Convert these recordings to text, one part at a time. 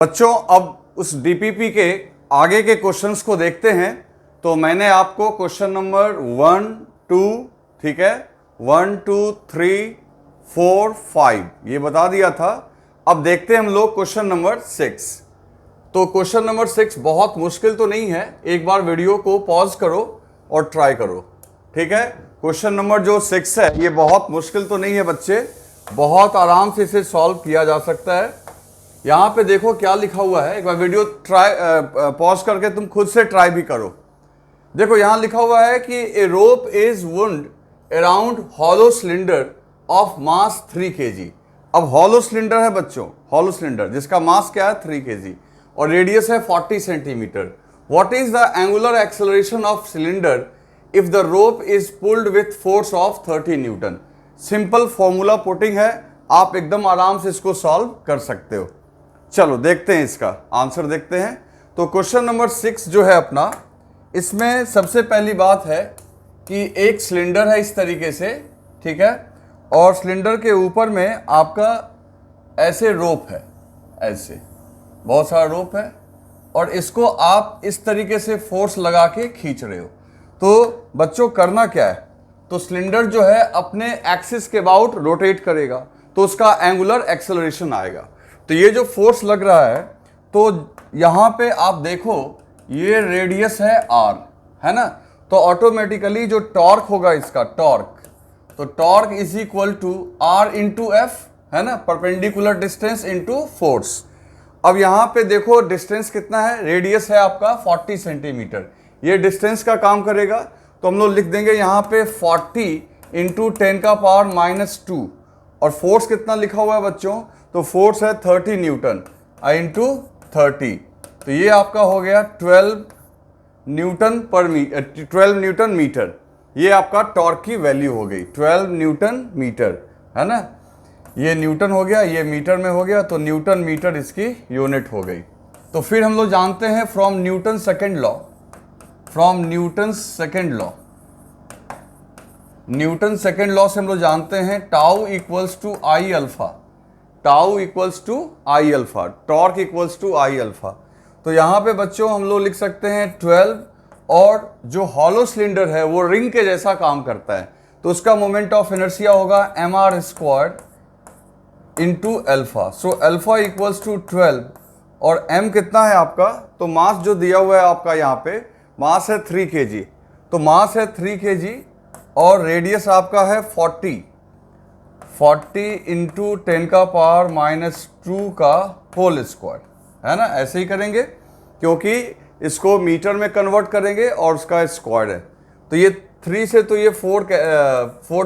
बच्चों अब उस डीपीपी के आगे के क्वेश्चंस को देखते हैं। तो मैंने आपको क्वेश्चन नंबर 1, 2, ठीक है, 1, 2, 3, 4, 5 ये बता दिया था। अब देखते हैं हम लोग क्वेश्चन नंबर 6। तो क्वेश्चन नंबर 6 बहुत मुश्किल तो नहीं है, एक बार वीडियो को पॉज करो और ट्राई करो, ठीक है। क्वेश्चन नंबर जो 6 है ये बहुत मुश्किल तो नहीं है बच्चे, बहुत आराम से इसे सॉल्व किया जा सकता है। यहाँ पे देखो क्या लिखा हुआ है, एक बार वीडियो पॉज करके तुम खुद से ट्राई भी करो। देखो यहाँ लिखा हुआ है कि a rope is wound around hollow cylinder of mass 3 kg। अब हॉलो सिलेंडर है बच्चों, हॉलो सिलेंडर जिसका मास क्या है 3 kg और रेडियस है 40 centimetre. What is the angular acceleration of cylinder if the rope is pulled with force of 30 Newton. Simple formula putting है, आप एकदम आराम से इसको सॉल्व कर सकते हो। चलो देखते हैं इसका आंसर देखते हैं। तो क्वेश्चन नंबर 6 जो है अपना, इसमें सबसे पहली बात है कि एक सिलेंडर है इस तरीके से, ठीक है, और सिलेंडर के ऊपर में आपका ऐसे रोप है, ऐसे बहुत सारा रोप है और इसको आप इस तरीके से फोर्स लगा के खींच रहे हो। तो बच्चों करना क्या है, तो सिलेंडर जो है अपने एक्सिस के अबाउट रोटेट करेगा तो उसका एंगुलर एक्सेलरेशन आएगा। तो ये जो फोर्स लग रहा है, तो यहाँ पे आप देखो ये रेडियस है r, है ना, तो ऑटोमेटिकली जो टॉर्क होगा इसका टॉर्क, तो torque is equal to r into F, है ना, परपेंडिकुलर डिस्टेंस इंटू फोर्स। अब यहाँ पे देखो डिस्टेंस कितना है, रेडियस है आपका 40 सेंटीमीटर, ये डिस्टेंस का काम करेगा। तो हम लोग लिख देंगे यहाँ पे 40 इंटू 10⁻⁻2 और फोर्स कितना लिखा हुआ है बच्चों, तो फोर्स है 30 न्यूटन इंटू 30, तो ये आपका हो गया 12 न्यूटन मीटर। ये आपका टॉर्क की वैल्यू हो गई 12 न्यूटन मीटर, है ना, ये न्यूटन हो गया, ये मीटर में हो गया, तो न्यूटन मीटर इसकी यूनिट हो गई। तो फिर हम लोग जानते हैं from Newton second law, Newton second law से हम लोग जानते हैं tau equals to I alpha, torque equals to I alpha. तो यहाँ पे बच्चों हम लोग लिख सकते हैं 12, और जो हॉलो सिलेंडर है वो रिंग के जैसा काम करता है, तो उसका मोमेंट ऑफ इनर्शिया होगा mr² into alpha. So alpha equals to 12 और m कितना है आपका, तो मास जो दिया हुआ है आपका यहाँ पे मास है 3 kg, तो मास है 3 kg और रेडियस आपका है 40 इंटू 10⁻⁻2 का होल स्क्वायर, है ना, ऐसे ही करेंगे क्योंकि इसको मीटर में कन्वर्ट करेंगे और उसका स्क्वायर है। तो ये 3 से तो ये 4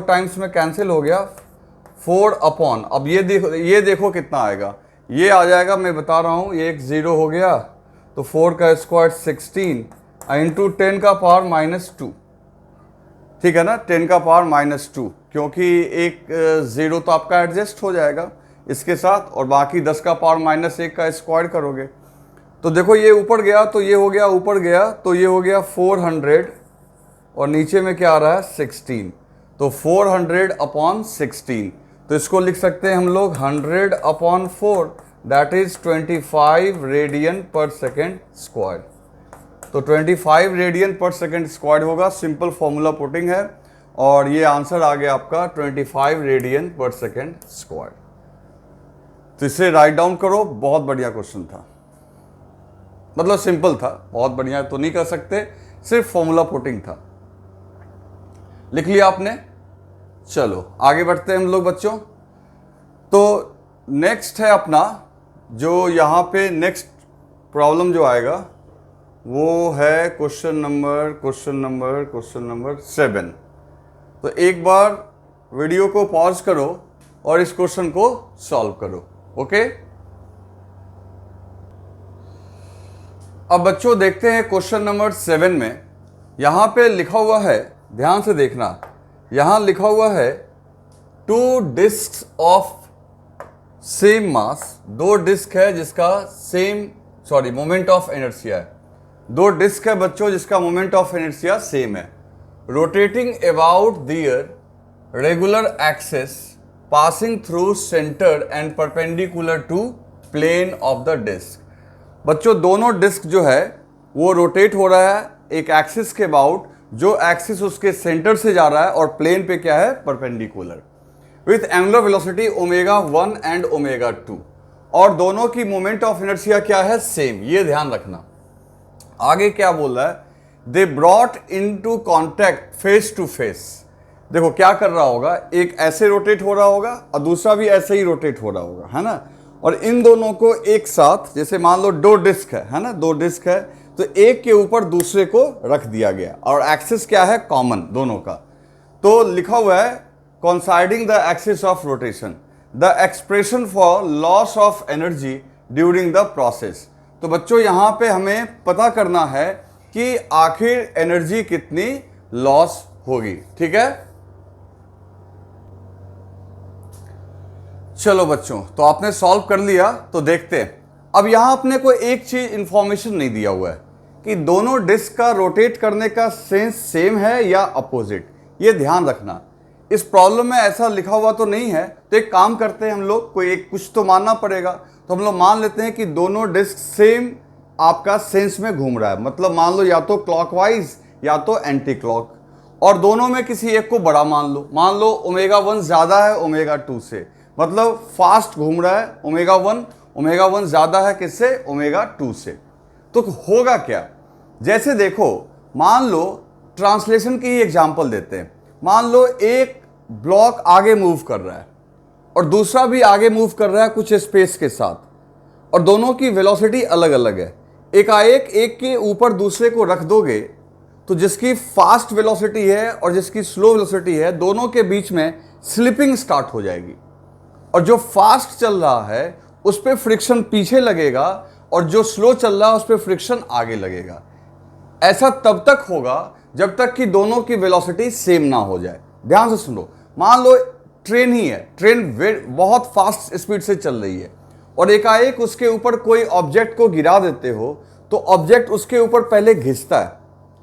टाइम्स में कैंसिल हो गया, 4 अपॉन, अब ये देखो कितना आएगा, ये आ जाएगा, मैं बता रहा हूँ, ये एक 0 हो गया, तो 4 का स्क्वायर 16 इंटू 10⁻⁻2, ठीक है ना, 10⁻⁻2, क्योंकि एक 0 तो आपका एडजस्ट हो जाएगा इसके साथ और बाकी 10⁻⁻1 का स्क्वायर करोगे। तो देखो ये ऊपर गया तो ये हो गया, ऊपर गया तो ये हो गया 400 और नीचे में क्या आ रहा है 16, तो 400 अपॉन 16, तो इसको लिख सकते हैं हम लोग 100 upon 4, that is 25 radian per second square. तो 25 रेडियन पर सेकेंड स्क्वायर होगा, सिंपल फॉर्मूला पुटिंग है और ये आंसर आ गया आपका 25 रेडियन पर सेकेंड स्क्वायर। तो इसे राइट डाउन करो, बहुत बढ़िया क्वेश्चन था, मतलब सिंपल था, बहुत बढ़िया तो नहीं कर सकते, सिर्फ फॉर्मूला पुटिंग था। लिख लिया आपने, चलो आगे बढ़ते हैं हम लोग बच्चों। तो नेक्स्ट है अपना जो यहाँ पे नेक्स्ट प्रॉब्लम जो आएगा वो है क्वेश्चन नंबर 7। तो एक बार वीडियो को पॉज करो और इस क्वेश्चन को सॉल्व करो, ओके। अब बच्चों देखते हैं क्वेश्चन नंबर 7 में, यहाँ पे लिखा हुआ है, ध्यान से देखना, यहाँ लिखा हुआ है 2 discs of same mass, 2 disc है जिसका मोमेंट ऑफ इनर्शिया है, 2 डिस्क है बच्चों जिसका मोमेंट ऑफ इनर्शिया सेम है, rotating about their regular axis passing through centre and perpendicular to plane of the disc. बच्चों दोनों डिस्क जो है वो रोटेट हो रहा है एक एक्सिस के अबाउट, जो एक्सिस उसके सेंटर से जा रहा है और प्लेन पे क्या है, perpendicular, with angular velocity omega 1 and omega 2, और दोनों की मोमेंट ऑफ इनर्शिया क्या है, सेम। ये ध्यान रखना। आगे क्या बोल रहा है, they brought into contact face to face. देखो क्या कर रहा होगा, एक ऐसे रोटेट हो रहा होगा और दूसरा भी ऐसे ही रोटेट हो रहा होगा, है ना। और इन दोनों को एक साथ, जैसे मान लो दो डिस्क है ना, दो डिस्क है, तो एक के ऊपर दूसरे को रख दिया गया और एक्सिस क्या है, कॉमन दोनों का। तो लिखा हुआ है coinciding the axis of rotation, the expression for loss of energy during the process। तो बच्चों यहां पे हमें पता करना है कि आखिर एनर्जी कितनी लॉस होगी, ठीक है। चलो बच्चों, तो आपने सॉल्व कर लिया, तो देखते हैं। अब यहां अपने को एक चीज इंफॉर्मेशन नहीं दिया हुआ है कि दोनों डिस्क का रोटेट करने का सेंस सेम है या अपोजिट, ये ध्यान रखना। इस प्रॉब्लम में ऐसा लिखा हुआ तो नहीं है, तो एक काम करते हैं हम लोग, कोई एक कुछ तो मानना पड़ेगा। तो हम लोग मान लेते हैं कि दोनों डिस्क सेम आपका सेंस में घूम रहा है, मतलब मान लो या तो क्लॉकवाइज या तो एंटी क्लॉक, और दोनों में किसी एक को बड़ा मान लो ओमेगा 1 ज़्यादा है ओमेगा 2 से, मतलब फास्ट घूम रहा है ओमेगा 1 ज़्यादा है किससे, ओमेगा 2 से। तो होगा क्या, जैसे देखो मान लो ट्रांसलेशन की ही एग्जाम्पल देते हैं। मान लो एक ब्लॉक आगे मूव कर रहा है और दूसरा भी आगे मूव कर रहा है कुछ स्पेस के साथ, और दोनों की वेलोसिटी अलग अलग है। एकाएक एक के ऊपर दूसरे को रख दोगे तो जिसकी फास्ट वेलोसिटी है और जिसकी स्लो वेलोसिटी है, दोनों के बीच में स्लिपिंग स्टार्ट हो जाएगी, और जो फास्ट चल रहा है उस पर फ्रिक्शन पीछे लगेगा और जो स्लो चल रहा है उस पर फ्रिक्शन आगे लगेगा। ऐसा तब तक होगा जब तक कि दोनों की वेलोसिटी सेम ना हो जाए। ध्यान से सुनो, मान लो ट्रेन ही है, ट्रेन बहुत फास्ट स्पीड से चल रही है और एकाएक उसके ऊपर कोई ऑब्जेक्ट को गिरा देते हो, तो ऑब्जेक्ट उसके ऊपर पहले घिसता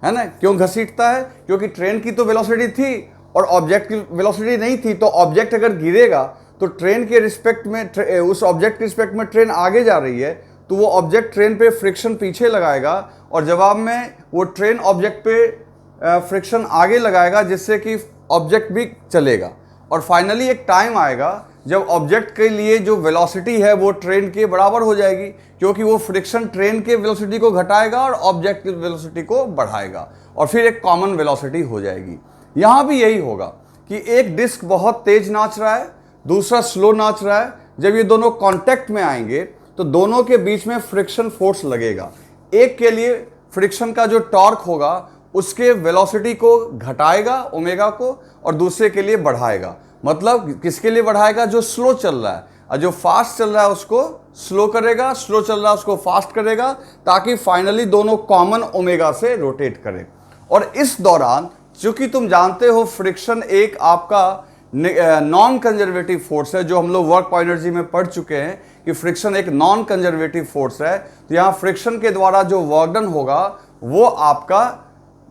है ना। क्यों घसीटता है, क्योंकि ट्रेन की तो वेलोसिटी थी और ऑब्जेक्ट की वेलोसिटी नहीं थी। तो ऑब्जेक्ट अगर गिरेगा तो ट्रेन के रिस्पेक्ट में, उस ऑब्जेक्ट के रिस्पेक्ट में ट्रेन आगे जा रही है, तो वो ऑब्जेक्ट ट्रेन पे फ्रिक्शन पीछे लगाएगा और जवाब में वो ट्रेन ऑब्जेक्ट पे फ्रिक्शन आगे लगाएगा, जिससे कि ऑब्जेक्ट भी चलेगा। और फाइनली एक टाइम आएगा जब ऑब्जेक्ट के लिए जो वेलोसिटी है वो ट्रेन के बराबर हो जाएगी, क्योंकि वो फ्रिक्शन ट्रेन के वेलोसिटी को घटाएगा और ऑब्जेक्ट की वेलोसिटी को बढ़ाएगा, और फिर एक कॉमन वेलोसिटी हो जाएगी। यहाँ भी यही होगा कि एक डिस्क बहुत तेज नाच रहा है, दूसरा स्लो नाच रहा है। जब ये दोनों कॉन्टैक्ट में आएंगे तो दोनों के बीच में फ्रिक्शन फोर्स लगेगा। एक के लिए फ्रिक्शन का जो टॉर्क होगा उसके वेलोसिटी को घटाएगा ओमेगा को, और दूसरे के लिए बढ़ाएगा। मतलब किसके लिए बढ़ाएगा, जो स्लो चल रहा है, और जो फास्ट चल रहा है उसको स्लो करेगा, स्लो चल रहा है उसको फास्ट करेगा, ताकि फाइनली दोनों कॉमन ओमेगा से रोटेट करें। और इस दौरान चूंकि तुम जानते हो फ्रिक्शन एक आपका नॉन कंजर्वेटिव फोर्स है, जो हम लोग वर्क एनर्जी में पढ़ चुके हैं कि फ्रिक्शन एक नॉन कंजर्वेटिव फोर्स है। तो यहाँ फ्रिक्शन के द्वारा जो वर्क डन होगा वो आपका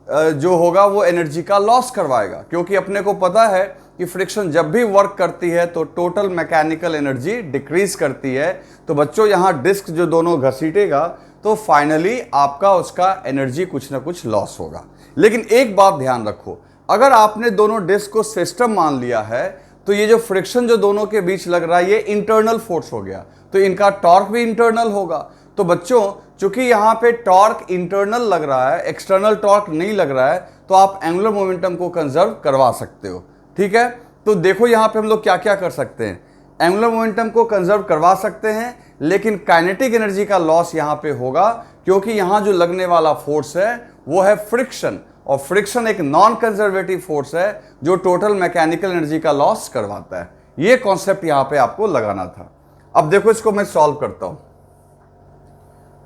जो होगा वो एनर्जी का लॉस करवाएगा, क्योंकि अपने को पता है कि फ्रिक्शन जब भी वर्क करती है तो टोटल मैकेनिकल एनर्जी डिक्रीज करती है। तो बच्चों यहाँ डिस्क जो दोनों घसीटेगा तो फाइनली आपका उसका एनर्जी कुछ ना कुछ लॉस होगा। लेकिन एक बात ध्यान रखो, अगर आपने दोनों डिस्क को सिस्टम मान लिया है तो ये जो फ्रिक्शन जो दोनों के बीच लग रहा है ये इंटरनल फोर्स हो गया, तो इनका टॉर्क भी इंटरनल होगा। तो बच्चों चूंकि यहाँ पे टॉर्क इंटरनल लग रहा है, एक्सटर्नल टॉर्क नहीं लग रहा है, तो आप एंगुलर मोमेंटम को कंजर्व करवा सकते हो। ठीक है, तो देखो यहाँ पे हम लोग क्या क्या कर सकते हैं। एंगुलर मोमेंटम को कंजर्व करवा सकते हैं, लेकिन काइनेटिक एनर्जी का लॉस यहाँ पे होगा, क्योंकि यहाँ जो लगने वाला फोर्स है वो है फ्रिक्शन, और फ्रिक्शन एक नॉन कंजर्वेटिव फोर्स है जो टोटल मैकेनिकल एनर्जी का लॉस करवाता है। ये कॉन्सेप्ट यहाँ पे आपको लगाना था। अब देखो इसको मैं सॉल्व करता हूं।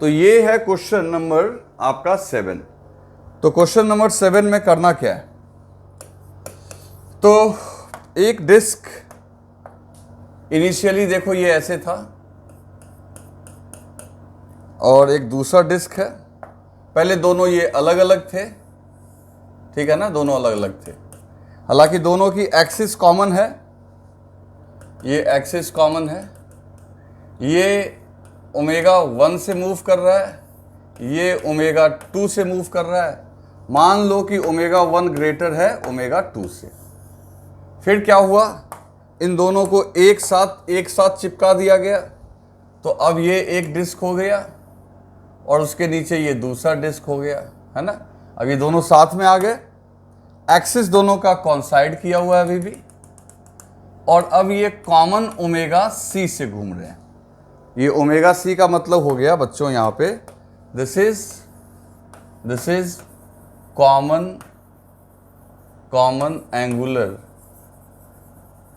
तो ये है क्वेश्चन नंबर आपका 7। तो क्वेश्चन नंबर 7 में करना क्या है, तो एक डिस्क इनिशियली देखो ये ऐसे था, और एक दूसरा डिस्क है। पहले दोनों ये अलग अलग थे, ठीक है ना, दोनों अलग अलग थे। हालांकि दोनों की एक्सिस कॉमन है, ये एक्सिस कॉमन है, ये ओमेगा 1 से मूव कर रहा है, ये ओमेगा 2 से मूव कर रहा है। मान लो कि ओमेगा 1 ग्रेटर है ओमेगा 2 से। फिर क्या हुआ, इन दोनों को एक साथ चिपका दिया गया, तो अब ये एक डिस्क हो गया और उसके नीचे ये दूसरा डिस्क हो गया, है ना। अब ये दोनों साथ में आ गए, एक्सिस दोनों का कॉन्साइड किया हुआ है अभी भी, और अब ये कॉमन ओमेगा सी से घूम रहे हैं। ये ओमेगा सी का मतलब हो गया बच्चों यहाँ पे this is common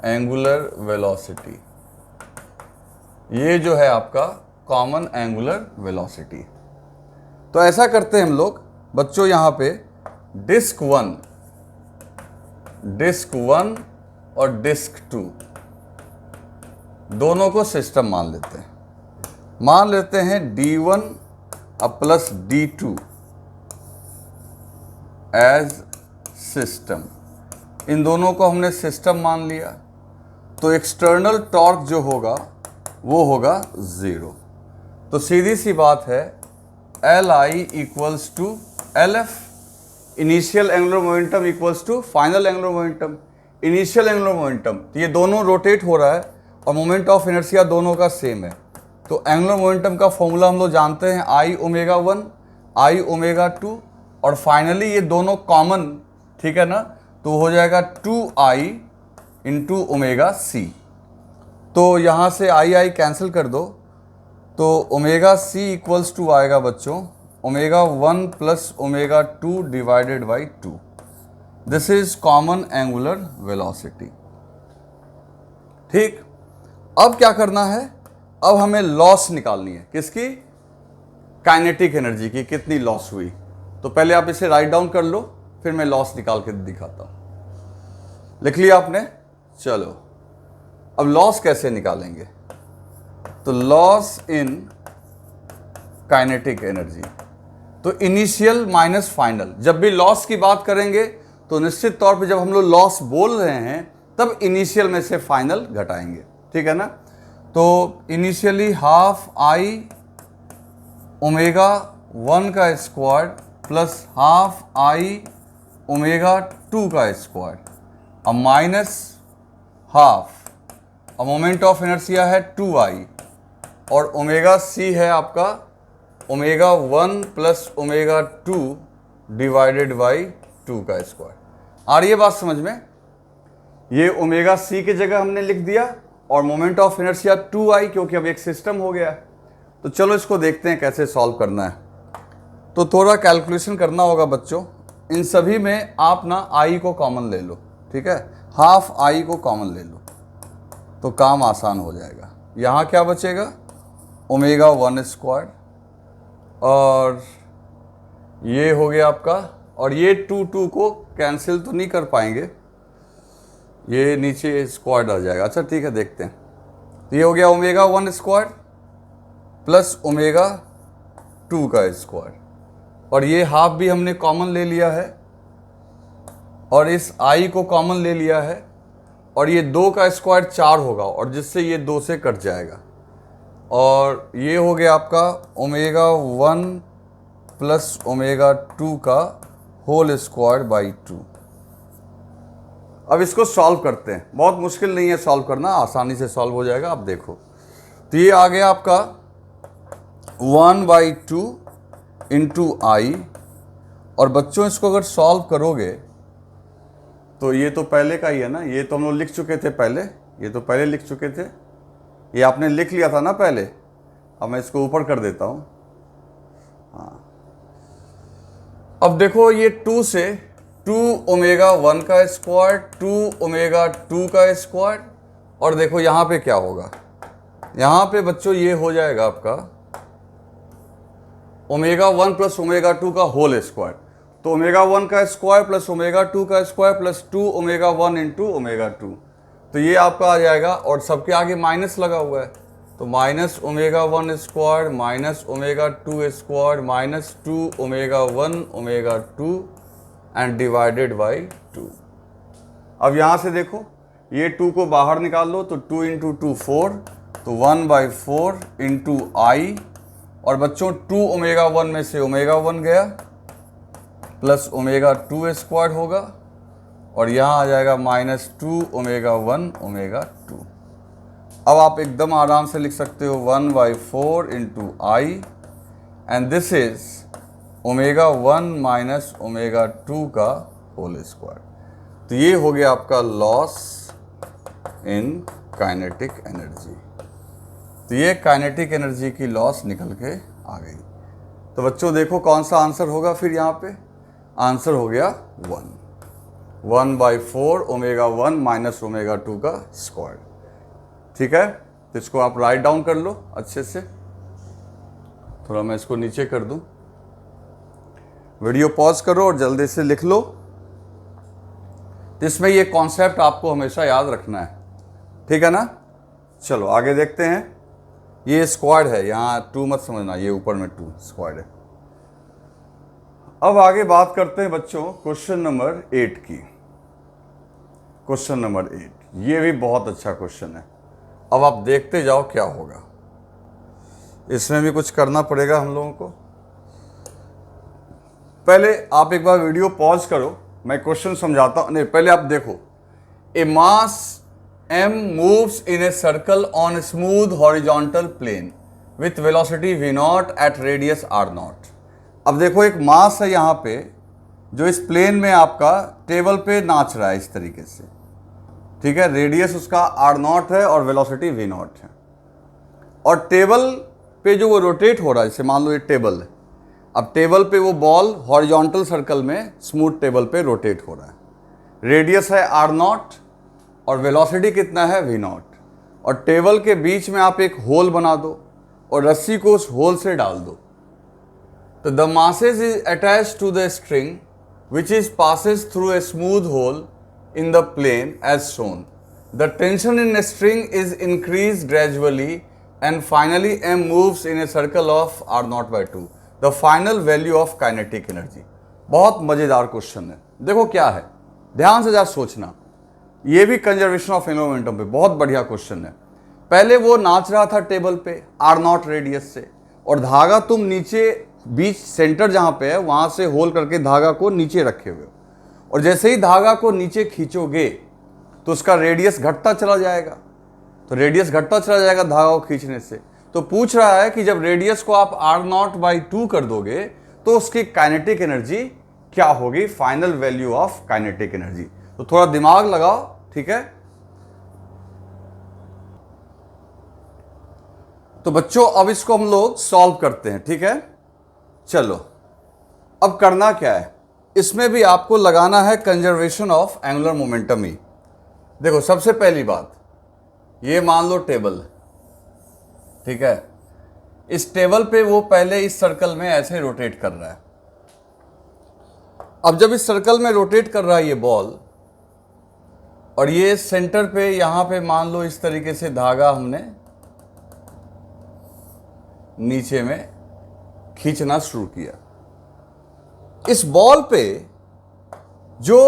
angular velocity. ये जो है आपका कॉमन एंगुलर वेलोसिटी। तो ऐसा करते हैं हम लोग बच्चों, यहाँ पे डिस्क 1 और डिस्क 2 दोनों को सिस्टम मान लेते हैं। मान लेते हैं D1 plus D2 as system. इन दोनों को हमने सिस्टम मान लिया, तो एक्सटर्नल टॉर्क जो होगा वो होगा 0। तो सीधी सी बात है Li equals to LF, initial angular momentum equals to final angular momentum. Initial angular momentum, तो ये दोनों रोटेट हो रहा है और मोमेंट ऑफ इनर्शिया दोनों का सेम है। तो एंगुलर मोमेंटम का फॉर्मूला हम लोग जानते हैं, I ओमेगा 1 I ओमेगा 2, और फाइनली ये दोनों कॉमन, ठीक है ना, तो हो जाएगा 2I इंटू ओमेगा सी। तो यहाँ से I कैंसिल कर दो, तो ओमेगा सी इक्वल्स टू आएगा बच्चों omega 1 plus omega 2 divided by 2। This is common angular velocity. ठीक, अब क्या करना है, अब हमें लॉस निकालनी है। किसकी? काइनेटिक एनर्जी की, कितनी लॉस हुई। तो पहले आप इसे राइट डाउन कर लो, फिर मैं लॉस निकाल के दिखाता हूं। लिख लिया आपने? चलो, अब लॉस कैसे निकालेंगे। तो लॉस इन काइनेटिक एनर्जी, तो इनिशियल माइनस फाइनल। जब भी लॉस की बात करेंगे तो निश्चित तौर पे जब हम लोग लॉस बोल रहे हैं तब इनिशियल में से फाइनल घटाएंगे, ठीक है ना। तो इनिशियली हाफ I ओमेगा 1 का square plus half I omega 2 का स्क्वायर, अब माइनस हाफ, अब मोमेंट ऑफ इनर्शिया है 2I, और ओमेगा सी है आपका omega 1 plus omega 2 divided by 2 का स्क्वायर। आ रही है बात समझ में? ये ओमेगा सी की जगह हमने लिख दिया, और मोमेंट ऑफ इनर्शिया 2I, क्योंकि अब एक सिस्टम हो गया। तो चलो इसको देखते हैं कैसे सॉल्व करना है। तो थोड़ा कैलकुलेशन करना होगा बच्चों। इन सभी में आप ना I को कॉमन ले लो, ठीक है, हाफ I को कॉमन ले लो, तो काम आसान हो जाएगा। यहाँ क्या बचेगा, ओमेगा 1 स्क्वायर, और ये हो गया आपका, और ये 2 को कैंसिल तो नहीं कर पाएंगे, ये नीचे स्क्वायर आ जाएगा। अच्छा ठीक है, देखते हैं। तो ये हो गया ओमेगा 1 स्क्वायर प्लस ओमेगा 2 का स्क्वायर, और ये हाफ भी हमने कॉमन ले लिया है, और इस I को कॉमन ले लिया है, और ये 2 का स्क्वायर 4 होगा, और जिससे ये 2 से कट जाएगा, और ये हो गया आपका ओमेगा 1 प्लस ओमेगा 2 का होल स्क्वायर बाई 2। अब इसको सॉल्व करते हैं। बहुत मुश्किल नहीं है सॉल्व करना, आसानी से सॉल्व हो जाएगा। आप देखो, तो ये आ गया आपका 1/2 इंटू I, और बच्चों इसको अगर सॉल्व करोगे तो ये तो पहले का ही है ना, ये तो हम लोग लिख चुके थे पहले, ये तो पहले लिख चुके थे, ये आपने लिख लिया था ना पहले। अब मैं इसको ऊपर कर देता हूँ। हाँ, अब देखो ये 2 से 2 ओमेगा 1 का स्क्वायर, 2 ओमेगा 2 का स्क्वायर, और देखो यहाँ पे क्या होगा, यहाँ पे बच्चों ये हो जाएगा आपका ओमेगा 1 प्लस ओमेगा 2 का होल स्क्वायर। तो ओमेगा 1 का स्क्वायर प्लस ओमेगा 2 का square plus 2 omega 1 into omega 2, तो ये आपका आ जाएगा, और सबके आगे माइनस लगा हुआ है, तो minus omega 1 square minus omega 2 square minus 2 omega 1 omega 2 and divided by 2। अब यहाँ से देखो, ये 2 को बाहर निकाल लो, तो 2 इंटू 2 4, तो 1/4 इंटू आई, और बच्चों 2 ओमेगा 1 में से ओमेगा 1 गया, प्लस ओमेगा 2 स्क्वायर होगा, और यहाँ आ जाएगा -2 ओमेगा 1 ओमेगा 2। अब आप एकदम आराम से लिख सकते हो 1/4 into I, and this is omega 1 minus omega 2 का होल स्क्वायर। तो ये हो गया आपका लॉस इन काइनेटिक एनर्जी। तो ये काइनेटिक एनर्जी की लॉस निकल के आ गई। तो बच्चों देखो कौन सा आंसर होगा फिर यहाँ पे, आंसर हो गया 1/4 ओमेगा 1 माइनस ओमेगा 2 का स्क्वायर। ठीक है, तो इसको आप राइट डाउन कर लो अच्छे से। थोड़ा मैं इसको नीचे कर दूं, वीडियो पॉज करो और जल्दी से लिख लो। इसमें ये कॉन्सेप्ट आपको हमेशा याद रखना है, ठीक है ना। चलो आगे देखते हैं। ये स्क्वायर है, यहाँ 2 मत समझना, ये ऊपर में 2 स्क्वायर है। अब आगे बात करते हैं बच्चों क्वेश्चन नंबर 8 की। क्वेश्चन नंबर 8, ये भी बहुत अच्छा क्वेश्चन है। अब आप देखते जाओ क्या होगा। इसमें भी कुछ करना पड़ेगा हम लोगों को। पहले आप एक बार वीडियो पॉज करो, मैं क्वेश्चन समझाता हूं। नहीं, पहले आप देखो। ए मास m moves in a circle on a smooth horizontal plane with velocity v0 at radius r0। अब देखो एक मास है यहाँ पे जो इस प्लेन में आपका टेबल पे नाच रहा है इस तरीके से, ठीक है। रेडियस उसका r0 है और वेलोसिटी v0 है, और टेबल पे जो वो रोटेट हो रहा है, जैसे मान लो ये टेबल है। अब टेबल पे वो बॉल हॉरिजॉन्टल सर्कल में स्मूथ टेबल पे रोटेट हो रहा है। रेडियस है r0 और वेलोसिटी कितना है v0, और टेबल के बीच में आप एक होल बना दो और रस्सी को उस होल से डाल दो। तो the masses is attached to the string which is passes through a smooth hole in the plane as shown. The tension in a string is increased gradually and finally m moves in a circle of r0/2. The final value of kinetic energy। बहुत मजेदार question है। देखो क्या है, ध्यान से जरा सोचना। ये भी कंजर्वेशन ऑफ एंगुलर मोमेंटम पे बहुत बढ़िया क्वेश्चन है। पहले वो नाच रहा था टेबल पे r0 रेडियस से, और धागा तुम नीचे बीच सेंटर जहां पे है वहां से होल करके धागा को नीचे रखे हुए हो, और जैसे ही धागा को नीचे खींचोगे तो उसका रेडियस घटता चला जाएगा। तो रेडियस घटता चला जाएगा धागा को खींचने से। तो पूछ रहा है कि जब रेडियस को आप r0/2 कर दोगे तो उसकी काइनेटिक एनर्जी क्या होगी, final value of kinetic energy. तो थोड़ा दिमाग लगाओ, ठीक है। तो बच्चों अब इसको हम लोग सॉल्व करते हैं, ठीक है। चलो अब करना क्या है, इसमें भी आपको लगाना है कंजर्वेशन ऑफ एंगुलर मोमेंटम ही। देखो सबसे पहली बात, ये मान लो टेबल, ठीक है। इस टेबल पे वो पहले इस सर्कल में ऐसे रोटेट कर रहा है। अब जब इस सर्कल में रोटेट कर रहा है ये बॉल, और ये सेंटर पे यहां पे मान लो इस तरीके से धागा हमने नीचे में खींचना शुरू किया। इस बॉल पे जो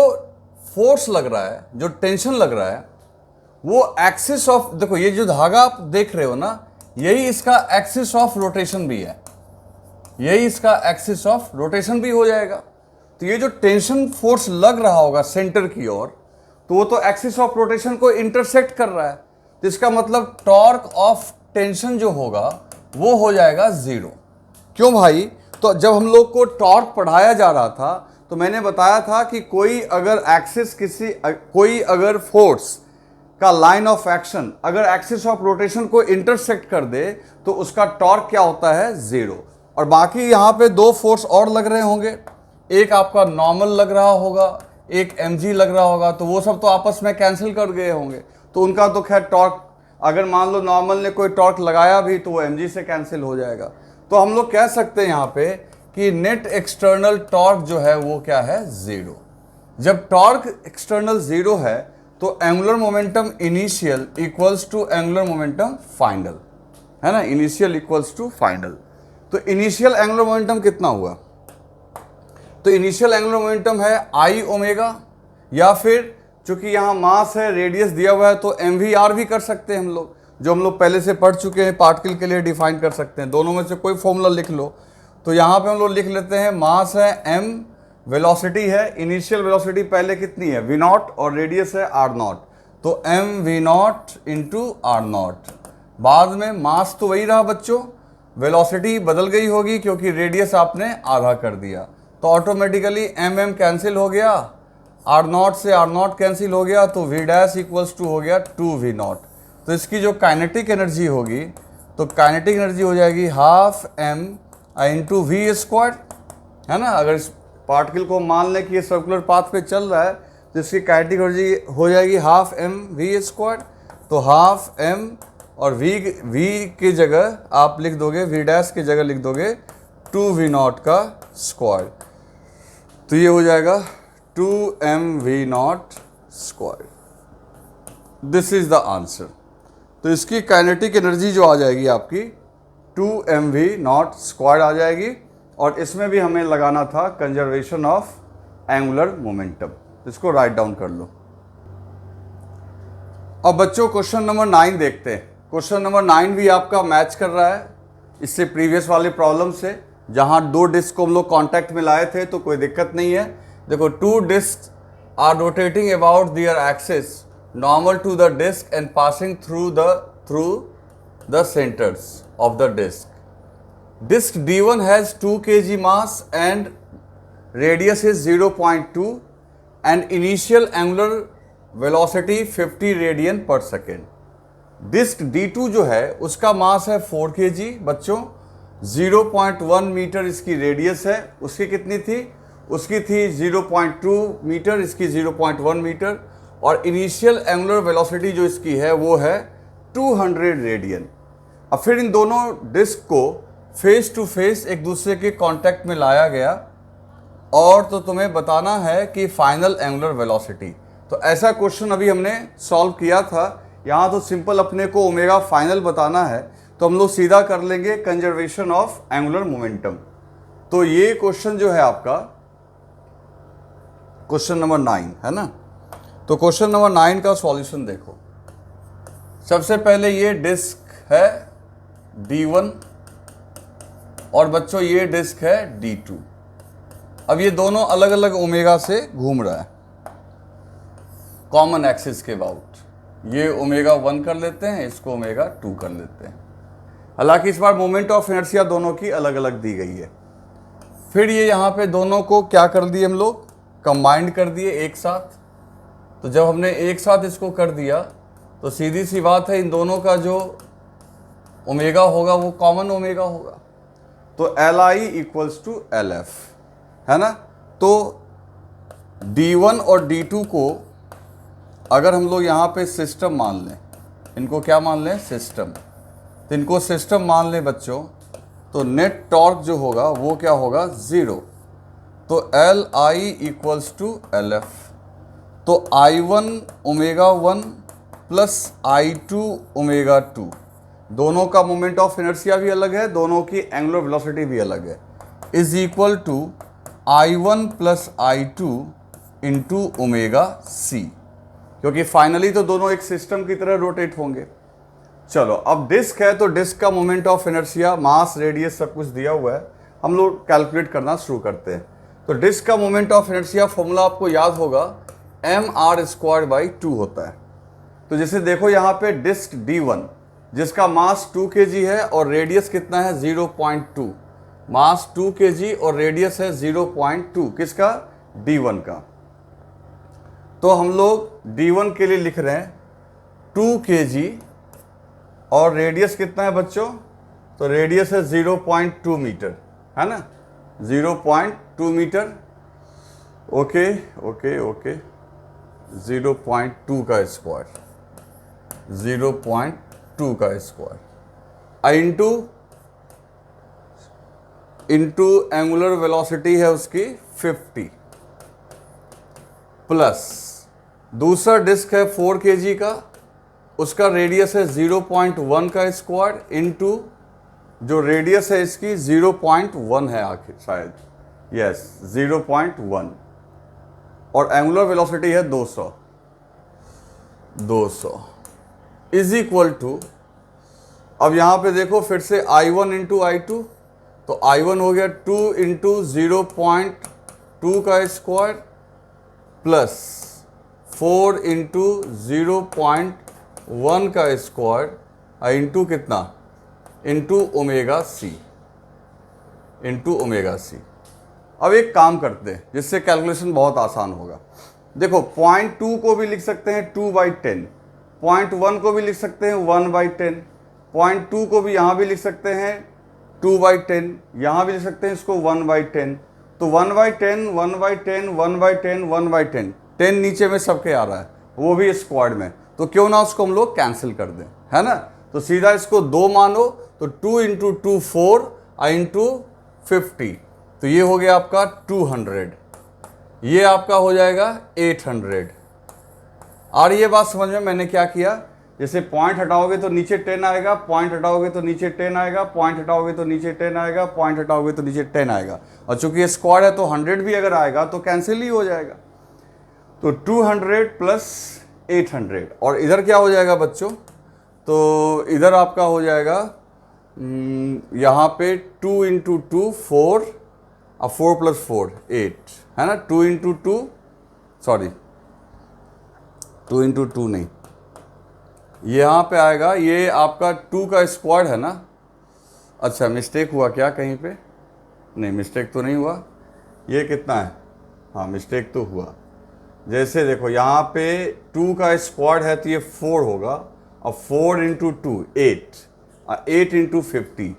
फोर्स लग रहा है, जो टेंशन लग रहा है, वो एक्सिस ऑफ, देखो ये जो धागा आप देख रहे हो ना, यही इसका एक्सिस ऑफ रोटेशन भी है, यही इसका एक्सिस ऑफ रोटेशन भी हो जाएगा। तो ये जो टेंशन फोर्स लग रहा होगा सेंटर की ओर, तो वो तो एक्सिस ऑफ रोटेशन को इंटरसेक्ट कर रहा है। तो इसका मतलब टॉर्क ऑफ टेंशन जो होगा वो हो जाएगा 0। क्यों भाई? तो जब हम लोग को टॉर्क पढ़ाया जा रहा था तो मैंने बताया था कि कोई अगर एक्सिस कोई अगर फोर्स का लाइन ऑफ एक्शन अगर एक्सिस ऑफ रोटेशन को इंटरसेक्ट कर दे तो उसका टॉर्क क्या होता है, 0। और बाकी यहाँ पे 2 फोर्स और लग रहे होंगे, एक आपका नॉर्मल लग रहा होगा, एक mg लग रहा होगा, तो वो सब तो आपस में कैंसिल कर गए होंगे। तो उनका तो खैर टॉर्क, अगर मान लो नॉर्मल ने कोई टॉर्क लगाया भी तो वो mg से कैंसिल हो जाएगा। तो हम लोग कह सकते हैं यहाँ पे कि नेट एक्सटर्नल टॉर्क जो है वो क्या है, 0। जब टॉर्क एक्सटर्नल 0 है तो angular momentum initial equals to angular momentum final, है ना। Initial equals to final. तो इनिशियल एंगुलर मोमेंटम कितना हुआ? तो इनिशियल एंगुलर मोमेंटम है आई ओमेगा, या फिर चूंकि यहाँ मास है, रेडियस दिया हुआ है, तो mvr भी कर सकते हैं हम लोग। जो हम लोग पहले से पढ़ चुके हैं, पार्टिकल के लिए डिफाइन कर सकते हैं। दोनों में से कोई फॉर्मूला लिख लो। तो यहाँ पे हम लोग लिख लेते हैं, मास है m, वेलोसिटी है, इनिशियल वेलोसिटी पहले कितनी है v नॉट, और रेडियस है r नॉट, तो m v not into r not. बाद में मास तो वही रहा बच्चों, वेलोसिटी बदल गई होगी क्योंकि रेडियस आपने आधा कर दिया, तो ऑटोमेटिकली m कैंसिल हो गया, r नॉट से r नॉट कैंसिल हो गया, तो v डैश इक्वल्स टू हो गया 2v नॉट। तो इसकी जो काइनेटिक एनर्जी होगी, तो काइनेटिक एनर्जी हो जाएगी half m into V square, है ना। अगर इस पार्टिकल को मान लें कि ये सर्कुलर पाथ पे चल रहा है, तो इसकी काइनेटिक एनर्जी हो जाएगी हाफ m वी स्क्वायर। तो हाफ m और v की जगह आप लिख दोगे, v डैश की जगह लिख दोगे 2v नॉट का स्क्वायर, तो ये हो जाएगा 2mv not square. This is the answer. तो इसकी काइनेटिक एनर्जी जो आ जाएगी आपकी 2mv नॉट स्क्वायर आ जाएगी, और इसमें भी हमें लगाना था कंजर्वेशन ऑफ एंगुलर मोमेंटम। इसको राइट डाउन कर लो। अब बच्चों क्वेश्चन नंबर 9 देखते हैं। क्वेश्चन नंबर 9 भी आपका मैच कर रहा है इससे प्रीवियस वाले प्रॉब्लम से, जहां दो डिस्क को हम लोग कांटेक्ट में लाए थे, तो कोई दिक्कत नहीं है। देखो, two disc are rotating about their axis normal to the disc and passing through the centres of the disc. Disc D1 has 2 kg mass and radius is 0.2 and initial angular velocity 50 radian per second. Disc D2 जो है उसका मास है 4 kg बच्चों, 0.1 metre इसकी radius है। उसकी कितनी थी? उसकी थी 0.2 मीटर, इसकी 0.1 मीटर, और इनिशियल एंगुलर वेलोसिटी जो इसकी है वो है 200 रेडियन। अब फिर इन दोनों डिस्क को फेस टू फेस एक दूसरे के कांटेक्ट में लाया गया, और तो तुम्हें बताना है कि फाइनल एंगुलर वेलोसिटी। तो ऐसा क्वेश्चन अभी हमने सॉल्व किया था। यहाँ तो सिंपल अपने को ओमेगा फाइनल बताना है, तो हम लोग सीधा कर लेंगे कंजर्वेशन ऑफ एंगुलर मोमेंटम। तो ये क्वेश्चन जो है आपका क्वेश्चन नंबर 9 है ना। तो क्वेश्चन नंबर 9 का सॉल्यूशन देखो। सबसे पहले ये डिस्क है D1 और बच्चों ये डिस्क है D2। अब ये दोनों अलग अलग ओमेगा से घूम रहा है कॉमन एक्सिस के अबाउट। ये ओमेगा 1 कर लेते हैं, इसको ओमेगा 2 कर लेते हैं। हालांकि इस बार मोमेंट ऑफ इनर्शिया दोनों की अलग अलग दी गई है। फिर ये यहाँ पे दोनों को क्या कर दिए हम लोग, कंबाइंड कर दिए एक साथ। तो जब हमने एक साथ इसको कर दिया तो सीधी सी बात है, इन दोनों का जो ओमेगा होगा वो कॉमन ओमेगा होगा, तो Li इक्वल्स टू LF, है ना। तो D1 और D2 को अगर हम लोग यहाँ पे सिस्टम मान लें, इनको क्या मान लें, सिस्टम, तो इनको सिस्टम मान लें बच्चों, तो नेट टॉर्क जो होगा वो क्या होगा, 0। तो Li इक्वल्स टू LF। तो I1 omega 1 plus I2 omega 2, दोनों का मोमेंट ऑफ इनर्शिया भी अलग है, दोनों की एंगुलर वेलोसिटी भी अलग है, is equal to I1 plus I2 into omega C, क्योंकि फाइनली तो दोनों एक सिस्टम की तरह रोटेट होंगे। चलो, अब डिस्क है तो डिस्क का moment of inertia, mass, radius सब कुछ दिया हुआ है, हम लोग कैलकुलेट करना शुरू करते हैं। तो डिस्क का मोमेंट ऑफ इनर्शिया फॉर्मूला आपको याद होगा, mr²/2 होता है। तो जैसे देखो यहाँ पे डिस्क D1 जिसका मास 2 kg है और रेडियस कितना है, 0.2, मास 2 kg और रेडियस है 0.2, किसका, D1 का। तो हम लोग D1 के लिए लिख रहे हैं 2 kg और रेडियस कितना है बच्चों, तो रेडियस है 0.2 मीटर, है ना, 0.2 मीटर। ओके ओके ओके, 0.2 का स्क्वायर, 0.2 का स्क्वायर इंटू एंगुलर वेलोसिटी है उसकी 50, प्लस दूसरा डिस्क है 4 kg का, उसका रेडियस है 0.1 का स्क्वायर इंटू जो रेडियस है इसकी 0.1 है आखिर शायद, यस 0.1, और एंगुलर वेलोसिटी है 200 इज इक्वल टू अब यहाँ पे देखो फिर से I1 इंटू I2, तो I1 हो गया 2 इंटू 0.2 का स्क्वायर प्लस 4 इंटू 0.1 का स्क्वायर इंटू कितना, into omega C, into omega C. अब एक काम करते हैं जिससे कैलकुलेशन बहुत आसान होगा। देखो 0.2 को भी लिख सकते हैं 2/10, 0.1 को भी लिख सकते हैं 1/10, 0.2 को भी यहाँ भी लिख सकते हैं 2/10, यहाँ भी लिख सकते हैं इसको 1/10। तो 1/10, 1/10, 1/10, 1/10, 10 नीचे में सबके आ रहा है, वो भी स्क्वाड में, तो क्यों ना उसको हम लोग कैंसिल कर दें, है ना। तो सीधा इसको 2 मानो, तो 2 इंटू 2 4 इंटू 50, तो ये हो गया आपका 200, ये आपका हो जाएगा 800। और ये बात समझ में मैंने क्या किया, जैसे पॉइंट हटाओगे तो नीचे 10 आएगा, पॉइंट हटाओगे तो नीचे 10 आएगा, पॉइंट हटाओगे तो नीचे 10 आएगा, पॉइंट हटाओगे तो नीचे 10 आएगा, और चूंकि ये स्क्वायर है तो 100 भी अगर आएगा तो कैंसिल ही हो जाएगा। तो 200 प्लस 800, और इधर क्या हो जाएगा बच्चों, तो इधर आपका हो जाएगा यहाँ पे 2 इंटू 2 4, अब 4 प्लस 4 8, है ना। 2 इंटू 2 सॉरी 2 इंटू 2 नहीं, यहाँ पे आएगा, ये आपका 2 का स्क्वायर है ना। अच्छा मिस्टेक हुआ क्या कहीं पे, नहीं मिस्टेक तो नहीं हुआ, ये कितना है, हाँ मिस्टेक तो हुआ। जैसे देखो यहाँ पे 2 का स्क्वायर है तो ये 4 होगा, अब 4 इंटू 2 8, 8 इंटू 50,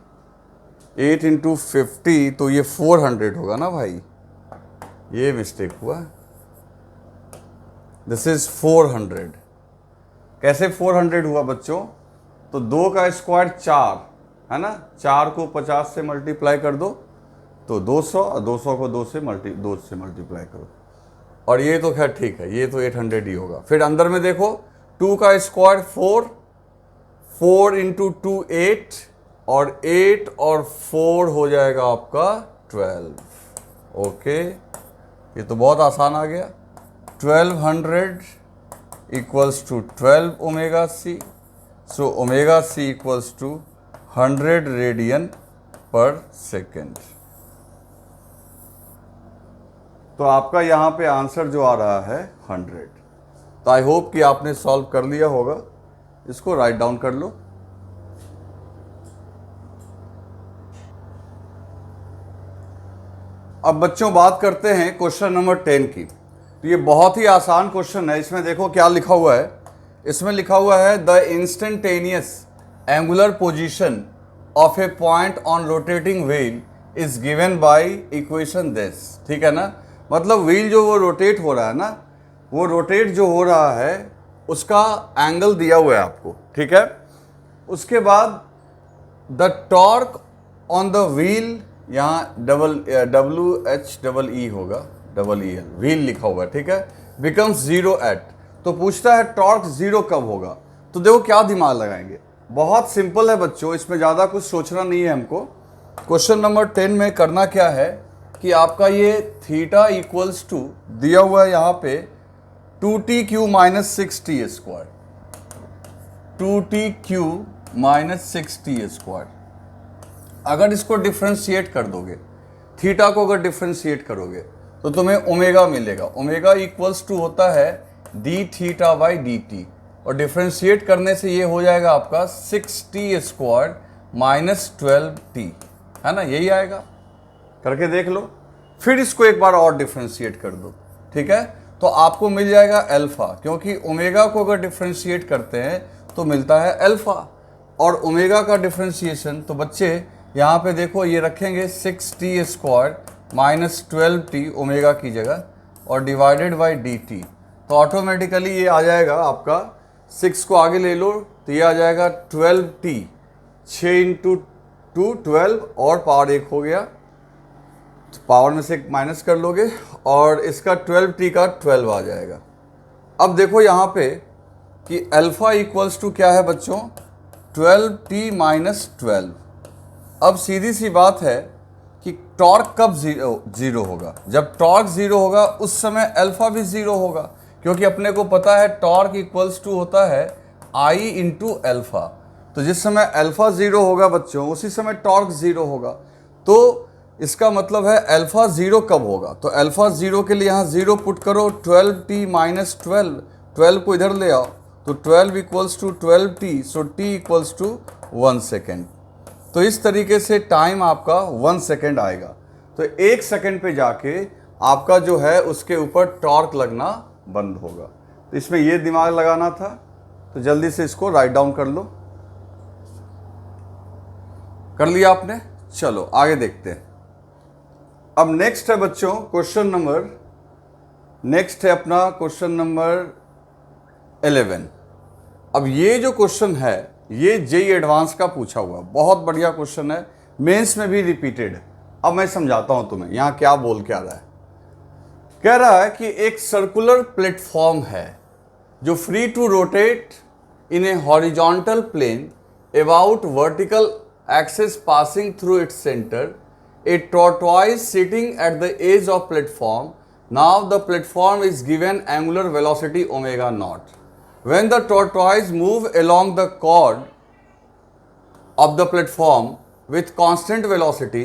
8 इंटू 50, तो ये 400 होगा ना भाई, ये मिस्टेक हुआ, दिस इज 400। कैसे 400 हुआ बच्चों, तो 2 का स्क्वायर 4 है ना, 4 को 50 से मल्टीप्लाई कर दो तो 200, और 200 को 2 से मल्टीप्लाई करो, और ये तो खैर ठीक है, ये तो 800 ही होगा। फिर अंदर में देखो 2 का स्क्वायर 4, 4 इंटू 2 8, और 8 और 4 हो जाएगा आपका 12। ओके, ये तो बहुत आसान आ गया। 1200 equals to 12 omega C, so omega C equals to 100 radian per second. तो आपका यहाँ पे आंसर जो आ रहा है 100। तो आई होप कि आपने सॉल्व कर लिया होगा, इसको राइट डाउन कर लो। अब बच्चों बात करते हैं क्वेश्चन नंबर 10 की। तो ये बहुत ही आसान क्वेश्चन है। इसमें देखो क्या लिखा हुआ है, इसमें लिखा हुआ है the instantaneous angular position of A point on rotating wheel is given by equation this. ठीक है ना, मतलब व्हील जो वो रोटेट हो रहा है ना, वो रोटेट जो हो रहा है उसका एंगल दिया हुआ है आपको। ठीक है, उसके बाद the torque on the wheel, यहाँ WHEE होगा, EEL, व्हील लिखा हुआ है। ठीक है, बिकम्स 0 एट, तो पूछता है टॉर्क 0 कब होगा। तो देखो क्या दिमाग लगाएंगे, बहुत सिंपल है बच्चों, इसमें ज़्यादा कुछ सोचना नहीं है हमको। क्वेश्चन नंबर 10 में करना क्या है कि आपका ये थीटा इक्वल्स टू दिया हुआ है यहाँ पे 2TQ minus 6T square, 2TQ minus 6T square. अगर इसको डिफ्रेंशिएट कर दोगे, थीटा को अगर डिफ्रेंशिएट करोगे तो तुम्हें ओमेगा मिलेगा। ओमेगा इक्वल्स टू होता है D theta by D T, और डिफ्रेंशिएट करने से ये हो जाएगा आपका 6T स्क्वायर माइनस 12T, है ना, यही आएगा। करके देख लो, फिर इसको एक बार और डिफ्रेंशिएट कर दो। ठीक है, तो आपको मिल जाएगा अल्फा, क्योंकि ओमेगा को अगर डिफ्रेंशिएट करते हैं तो मिलता है अल्फा। और ओमेगा का डिफ्रेंशिएशन तो बच्चे यहाँ पे देखो ये रखेंगे 6T square minus 12T omega की जगह, और डिवाइडेड बाई dt, तो ऑटोमेटिकली ये आ जाएगा आपका 6 को आगे ले लो तो ये आ जाएगा 12T, 6 इंटू 2 12, और पावर 1 हो गया, तो पावर में से एक माइनस कर लोगे और इसका 12T का 12 आ जाएगा। अब देखो यहाँ पे कि अल्फा इक्वल्स टू क्या है बच्चों, 12T माइनस 12। अब सीधी सी बात है कि टॉर्क कब जीरो होगा, जब टॉर्क जीरो होगा उस समय अल्फा भी जीरो होगा, क्योंकि अपने को पता है टॉर्क इक्वल्स टू होता है I इंटू अल्फा। तो जिस समय अल्फा 0 होगा बच्चों उसी समय टॉर्क 0 होगा। तो इसका मतलब है अल्फा 0 कब होगा, तो अल्फा 0 के लिए यहाँ 0 पुट करो, 12t माइनस 12 को इधर ले आओ, तो 12 equals to 12t, so t equals to 1 second. तो इस तरीके से टाइम आपका 1 सेकेंड आएगा। तो 1 सेकेंड पे जाके आपका जो है उसके ऊपर टॉर्क लगना बंद होगा। तो इसमें ये दिमाग लगाना था, तो जल्दी से इसको राइट डाउन कर लो। कर लिया आपने? चलो आगे देखते हैं। अब नेक्स्ट है बच्चों नेक्स्ट है अपना क्वेश्चन नंबर 11। अब ये जो क्वेश्चन है ये जेई एडवांस का पूछा हुआ, बहुत बढ़िया क्वेश्चन है, मेंस में भी रिपीटेड है। अब मैं समझाता हूं तुम्हें यहां क्या बोल के आ रहा है। कह रहा है कि एक सर्कुलर प्लेटफॉर्म है जो free to rotate in a horizontal plane about vertical axis passing through its centre, a tortoise sitting at the edge of platform. Now the platform is given angular velocity omega naught. When the tortoise move along the chord of the platform with constant velocity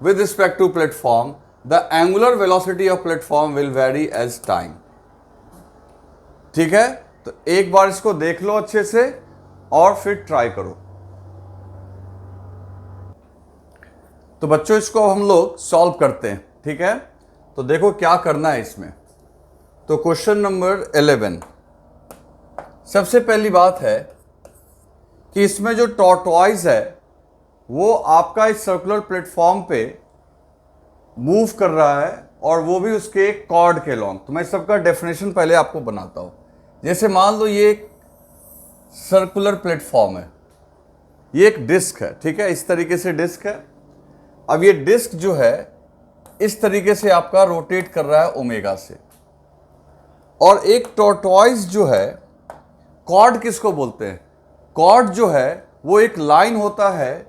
with respect to platform, the angular velocity of platform will vary as time. ठीक है, तो एक बार इसको देख लो अच्छे से और फिर ट्राई करो। तो बच्चों इसको हम लोग सॉल्व करते हैं, ठीक है। तो देखो क्या करना है इसमें। तो क्वेश्चन नंबर 11, सबसे पहली बात है कि इसमें जो टॉर्टॉइज है वो आपका इस सर्कुलर प्लेटफॉर्म पे मूव कर रहा है और वो भी उसके एक कॉर्ड के लॉन्ग। तो मैं सबका डेफिनेशन पहले आपको बनाता हूं। जैसे मान लो ये एक सर्कुलर प्लेटफॉर्म है, ये एक डिस्क है, ठीक है, इस तरीके से डिस्क है। अब ये डिस्क जो है इस तरीके से आपका रोटेट कर रहा है ओमेगा से, और एक टॉर्टॉइज जो है, कॉर्ड किसको बोलते हैं, कॉर्ड जो है वो एक लाइन होता है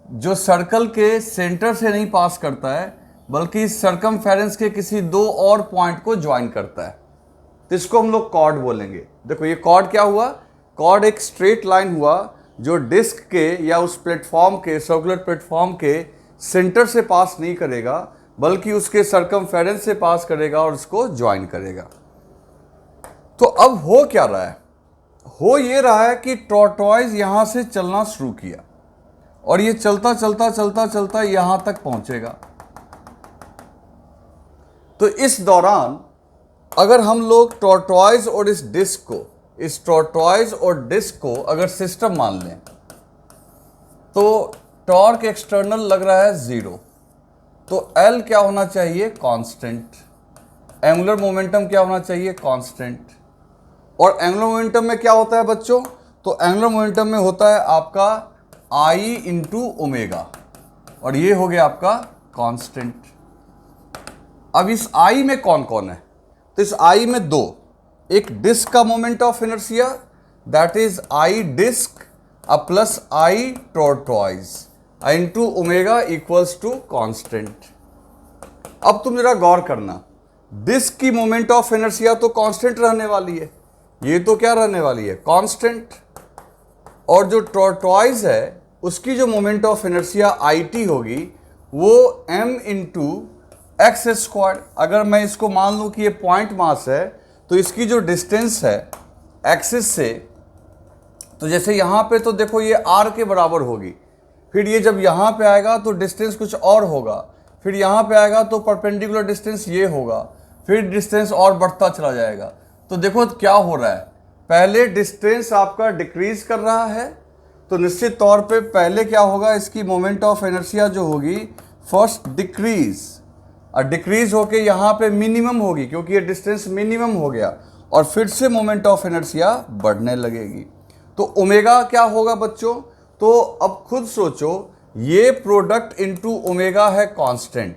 जो सर्कल के सेंटर से नहीं पास करता है बल्कि सर्कमफेरेंस के किसी दो और पॉइंट को ज्वाइन करता है, तो इसको हम लोग कॉर्ड बोलेंगे। देखो ये कॉर्ड क्या हुआ, कॉर्ड एक स्ट्रेट लाइन हुआ जो डिस्क के या उस प्लेटफॉर्म के, सर्कुलर प्लेटफॉर्म के सेंटर से पास नहीं करेगा बल्कि उसके सर्कमफेरेंस से पास करेगा और उसको ज्वाइन करेगा। तो अब हो क्या रहा है, हो ये रहा है कि टॉर्टॉइज यहां से चलना शुरू किया और ये चलता चलता चलता चलता यहां तक पहुंचेगा। तो इस दौरान अगर हम लोग टॉर्टॉइज और इस डिस्क को, इस टॉर्टॉइज और डिस्क को अगर सिस्टम मान लें तो टॉर्क एक्सटर्नल लग रहा है 0, तो L क्या होना चाहिए, कांस्टेंट। एंगुलर मोमेंटम क्या होना चाहिए, कांस्टेंट। और एंगुलर मोमेंटम में क्या होता है बच्चों, तो एंगुलर मोमेंटम में होता है आपका I इंटू ओमेगा, और ये हो गया आपका कांस्टेंट। अब इस I में कौन कौन है, तो इस I में दो, एक डिस्क का moment of inertia that is I disc plus I tortoise into omega equals to constant. अब तुम जरा गौर करना, डिस्क की मोमेंट ऑफ इनर्शिया तो कांस्टेंट रहने वाली है, ये तो क्या रहने वाली है, कांस्टेंट। और जो टॉर्टॉइज है उसकी जो मोमेंट ऑफ इनर्शिया IT होगी वो m इंटू एक्स स्क्वायर। अगर मैं इसको मान लूँ कि ये पॉइंट मास है तो इसकी जो डिस्टेंस है एक्सिस से, तो जैसे यहाँ पे तो देखो ये r के बराबर होगी, फिर ये जब यहाँ पे आएगा तो डिस्टेंस कुछ और होगा, फिर यहाँ पे आएगा तो परपेंडिकुलर डिस्टेंस ये होगा, फिर डिस्टेंस और बढ़ता चला जाएगा। तो देखो क्या हो रहा है, पहले डिस्टेंस आपका डिक्रीज कर रहा है, तो निश्चित तौर पे पहले क्या होगा, इसकी मोमेंट ऑफ इनर्शिया जो होगी फर्स्ट डिक्रीज, और डिक्रीज होके यहाँ पे मिनिमम होगी क्योंकि ये डिस्टेंस मिनिमम हो गया, और फिर से मोमेंट ऑफ इनर्शिया बढ़ने लगेगी। तो ओमेगा क्या होगा बच्चों, तो अब खुद सोचो, ये प्रोडक्ट इनटू ओमेगा है कांस्टेंट।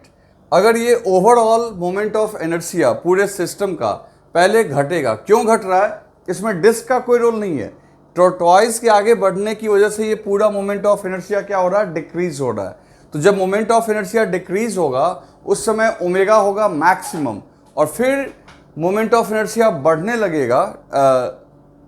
अगर ये ओवरऑल मोमेंट ऑफ इनर्शिया पूरे सिस्टम का पहले घटेगा, क्यों घट रहा है, इसमें डिस्क का कोई रोल नहीं है, टॉर्टॉइज के आगे बढ़ने की वजह से ये पूरा मोमेंट ऑफ इनर्शिया क्या हो रहा है, डिक्रीज हो रहा है। तो जब मोमेंट ऑफ इनर्शिया डिक्रीज होगा उस समय ओमेगा होगा मैक्सिमम, और फिर मोमेंट ऑफ इनर्शिया बढ़ने लगेगा,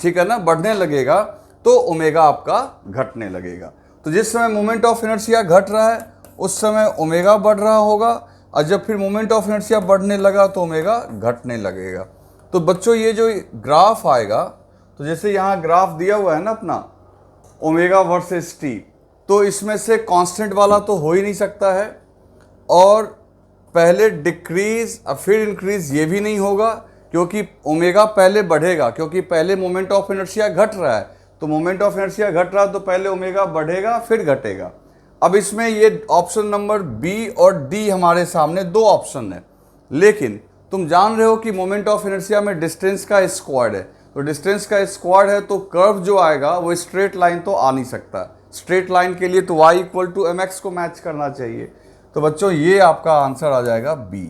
ठीक है ना, बढ़ने लगेगा, तो ओमेगा आपका घटने लगेगा। तो जिस समय मोमेंट ऑफ इनर्शिया घट रहा है उस समय ओमेगा बढ़ रहा होगा, और जब फिर मोमेंट ऑफ इनर्शिया बढ़ने लगा तो ओमेगा घटने लगेगा। तो बच्चों ये जो ग्राफ आएगा, तो जैसे यहाँ ग्राफ दिया हुआ है ना अपना ओमेगा वर्सेस टी, तो इसमें से कांस्टेंट वाला तो हो ही नहीं सकता है, और पहले डिक्रीज और फिर इंक्रीज ये भी नहीं होगा, क्योंकि ओमेगा पहले बढ़ेगा, क्योंकि पहले मोमेंट ऑफ इनर्शिया घट रहा है। तो मोमेंट ऑफ इनर्शिया घट रहा है तो पहले ओमेगा बढ़ेगा फिर घटेगा। अब इसमें ये ऑप्शन नंबर बी और डी हमारे सामने दो ऑप्शन है, लेकिन तुम जान रहे हो कि मोमेंट ऑफ इनर्शिया में डिस्टेंस का स्क्वायर्ड है, तो डिस्टेंस का स्क्वायर्ड है तो कर्व जो आएगा वो स्ट्रेट लाइन तो आ नहीं सकता। स्ट्रेट लाइन के लिए तो y equal to M X को मैच करना चाहिए। तो बच्चों ये आपका आंसर आ जाएगा बी।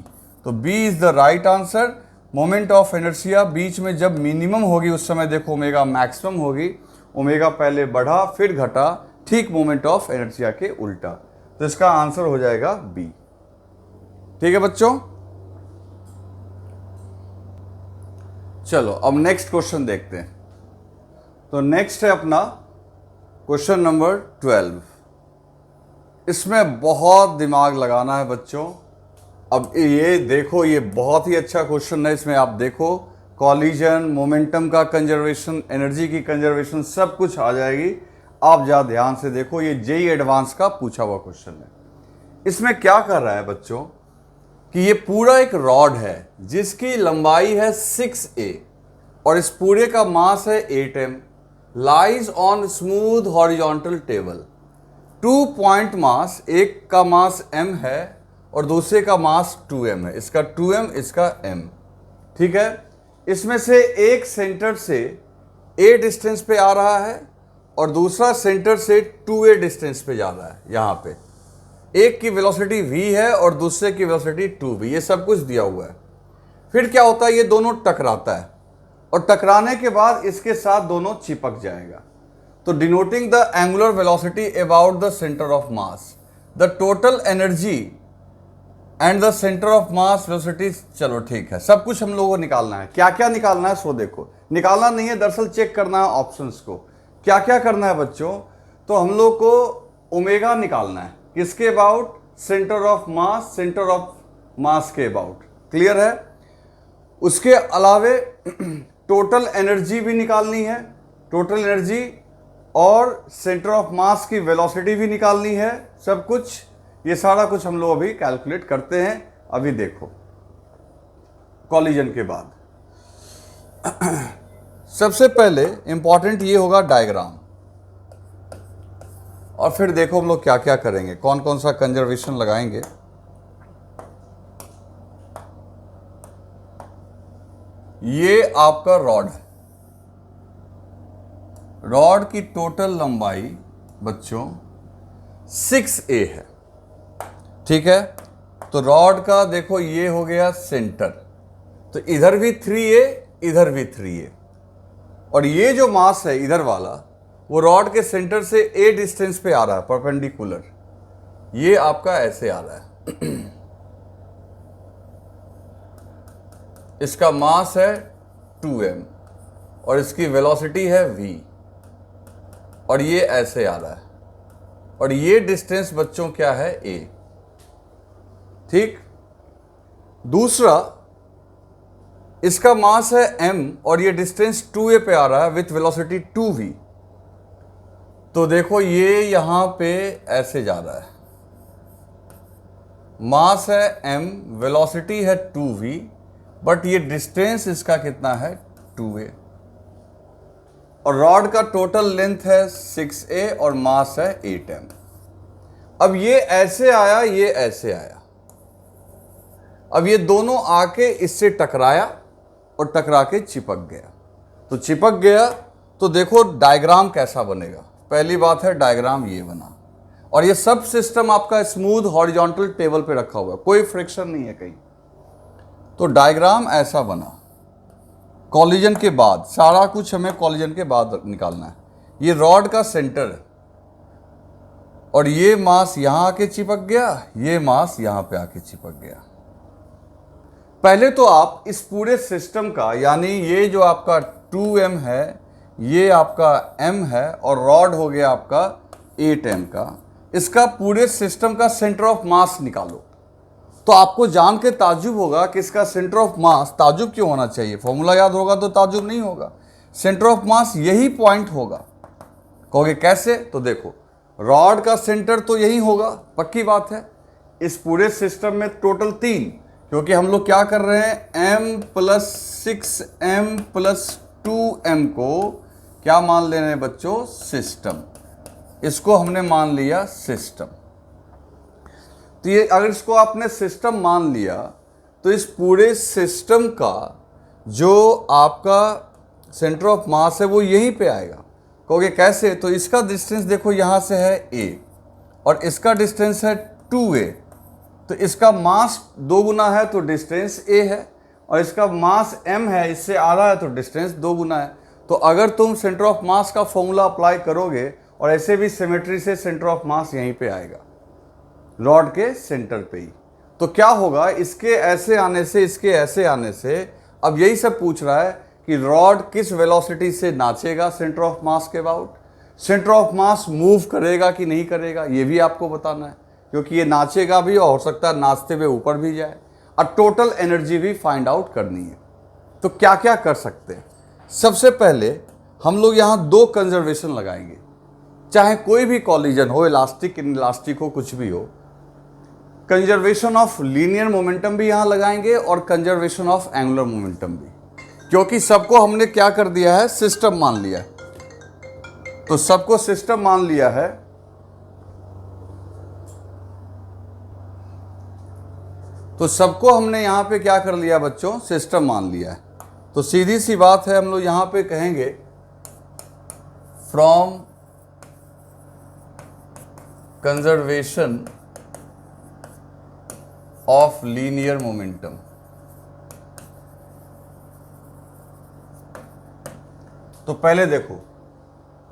तो B is the right answer. Moment of inertia बीच में जब मिनिमम होगी उस समय देखो ओमेगा मैक्सिमम होगी, ओमेगा पहले बढ़ा फिर घटा, ठीक मोमेंट ऑफ इनर्शिया के उल्टा। तो इसका आंसर हो जाएगा बी। ठीक है बच्चों, चलो अब नेक्स्ट क्वेश्चन देखते हैं। तो नेक्स्ट है अपना क्वेश्चन नंबर 12। इसमें बहुत दिमाग लगाना है बच्चों। अब ये देखो, ये बहुत ही अच्छा क्वेश्चन है। इसमें आप देखो कॉलिजन, मोमेंटम का कंजर्वेशन, एनर्जी की कंजर्वेशन सब कुछ आ जाएगी। आप ज़रा ध्यान से देखो, ये जेईई एडवांस का पूछा हुआ क्वेश्चन है। इसमें क्या कर रहा है बच्चों कि ये पूरा एक रॉड है जिसकी लंबाई है 6a और इस पूरे का मास है 8m, lies on smooth horizontal table. 2 point mass, एक का मास m है और दूसरे का मास 2m है, इसका 2m इसका m। ठीक है, इसमें से एक सेंटर से a डिस्टेंस पे आ रहा है और दूसरा सेंटर से 2a डिस्टेंस पे जा रहा है। यहाँ पे एक की वेलोसिटी v है और दूसरे की वेलोसिटी 2v, ये सब कुछ दिया हुआ है। फिर क्या होता है, ये दोनों टकराता है और टकराने के बाद इसके साथ दोनों चिपक जाएगा। तो denoting the angular velocity about the centre of mass, the total energy and the centre of mass velocity. चलो ठीक है, सब कुछ हम लोगों को निकालना है। क्या क्या निकालना है सो देखो, निकालना नहीं है दरअसल चेक करना है ऑप्शंस को। क्या क्या करना है बच्चों, तो हम लोग को ओमेगा निकालना है, किसके about, centre of mass, centre of mass के अबाउट। क्लियर है। उसके अलावे टोटल एनर्जी भी निकालनी है, टोटल एनर्जी और सेंटर ऑफ मास की वेलोसिटी भी निकालनी है। सब कुछ, ये सारा कुछ हम लोग अभी कैलकुलेट करते हैं। अभी देखो कॉलिजन के बाद सबसे पहले इंपॉर्टेंट ये होगा डायग्राम, और फिर देखो हम लोग क्या क्या करेंगे, कौन कौन सा कंजर्वेशन लगाएंगे। ये आपका रॉड है, रॉड की टोटल लंबाई बच्चों 6a है। ठीक है, तो रॉड का देखो ये हो गया सेंटर, तो इधर भी 3a इधर भी 3a, और ये जो मास है इधर वाला वो रॉड के सेंटर से a डिस्टेंस पे आ रहा है परपेंडिकुलर, ये आपका ऐसे आ रहा है। इसका मास है 2m और इसकी वेलोसिटी है v, और ये ऐसे आ रहा है, और ये डिस्टेंस बच्चों क्या है a। ठीक, दूसरा इसका मास है m और ये डिस्टेंस 2a पे आ रहा है विथ वेलोसिटी 2v। तो देखो ये यहां पे ऐसे जा रहा है, मास है m, वेलोसिटी है 2v, बट ये डिस्टेंस इसका कितना है 2a, और रॉड का टोटल लेंथ है 6a और मास है 8m। अब ये ऐसे आया, ये ऐसे आया, अब ये दोनों आके इससे टकराया और टकरा के चिपक गया। तो चिपक गया तो देखो डायग्राम कैसा बनेगा। पहली बात है डायग्राम ये बना, और ये सब सिस्टम आपका स्मूथ हॉरिजॉन्टल टेबल पे रखा हुआ है, कोई फ्रिक्शन नहीं है कहीं। तो डायग्राम ऐसा बना, कॉलिजन के बाद सारा कुछ हमें कॉलिजन के बाद निकालना है। ये रॉड का सेंटर है और ये मास यहां आके चिपक गया, ये मास यहां पे आके चिपक गया। पहले तो आप इस पूरे सिस्टम का, यानी ये जो आपका 2m है ये आपका m है और रॉड हो गया आपका 8m का। इसका पूरे सिस्टम का सेंटर ऑफ मास निकालो। तो आपको जान के ताज्जुब होगा कि इसका सेंटर ऑफ मास, ताज्जुब क्यों होना चाहिए, फॉर्मूला याद होगा तो ताज्जुब नहीं होगा। सेंटर ऑफ मास यही पॉइंट होगा। कहोगे कैसे? तो देखो, रॉड का सेंटर तो यही होगा, पक्की बात है। इस पूरे सिस्टम में टोटल 3, क्योंकि हम लोग क्या कर रहे हैं, m + 6m + 2m को क्या मान ले रहे हैं बच्चों, सिस्टम। इसको हमने मान लिया सिस्टम। तो ये अगर इसको आपने सिस्टम मान लिया तो इस पूरे सिस्टम का जो आपका सेंटर ऑफ मास है वो यहीं पे आएगा। कहोगे कैसे? तो इसका डिस्टेंस देखो, यहाँ से है a और इसका डिस्टेंस है 2a। तो इसका मास 2 गुना है तो डिस्टेंस a है, और इसका मास m है, इससे आधा है तो डिस्टेंस 2 गुना है। तो अगर तुम सेंटर ऑफ मास का फॉर्मूला अप्लाई करोगे, और ऐसे भी सिमेट्री से सेंटर ऑफ मास यहीं पे आएगा, रॉड के सेंटर पे ही। तो क्या होगा, इसके ऐसे आने से इसके ऐसे आने से, अब यही सब पूछ रहा है कि रॉड किस वेलोसिटी से नाचेगा सेंटर ऑफ मास के about, centre of mass move करेगा कि नहीं करेगा, ये भी आपको बताना है, क्योंकि ये नाचेगा भी और हो सकता है नाचते हुए ऊपर भी जाए, और टोटल एनर्जी भी फाइंड आउट करनी है। तो क्या क्या कर सकते हैं? सबसे पहले हम लोग यहाँ 2 कंजर्वेशन लगाएंगे, चाहे कोई भी कॉलिजन हो, इलास्टिक इनइलास्टिक हो, कुछ भी हो। कंजर्वेशन ऑफ लीनियर मोमेंटम भी यहाँ लगाएंगे और कंजर्वेशन ऑफ एंगुलर मोमेंटम भी, क्योंकि सबको हमने क्या कर दिया है, सिस्टम मान लिया है। तो सबको सिस्टम मान लिया है, तो सबको हमने यहां पे क्या कर लिया बच्चों, सिस्टम मान लिया है। तो सीधी सी बात है, हम लोग यहां पे कहेंगे from conservation of linear momentum. तो पहले देखो,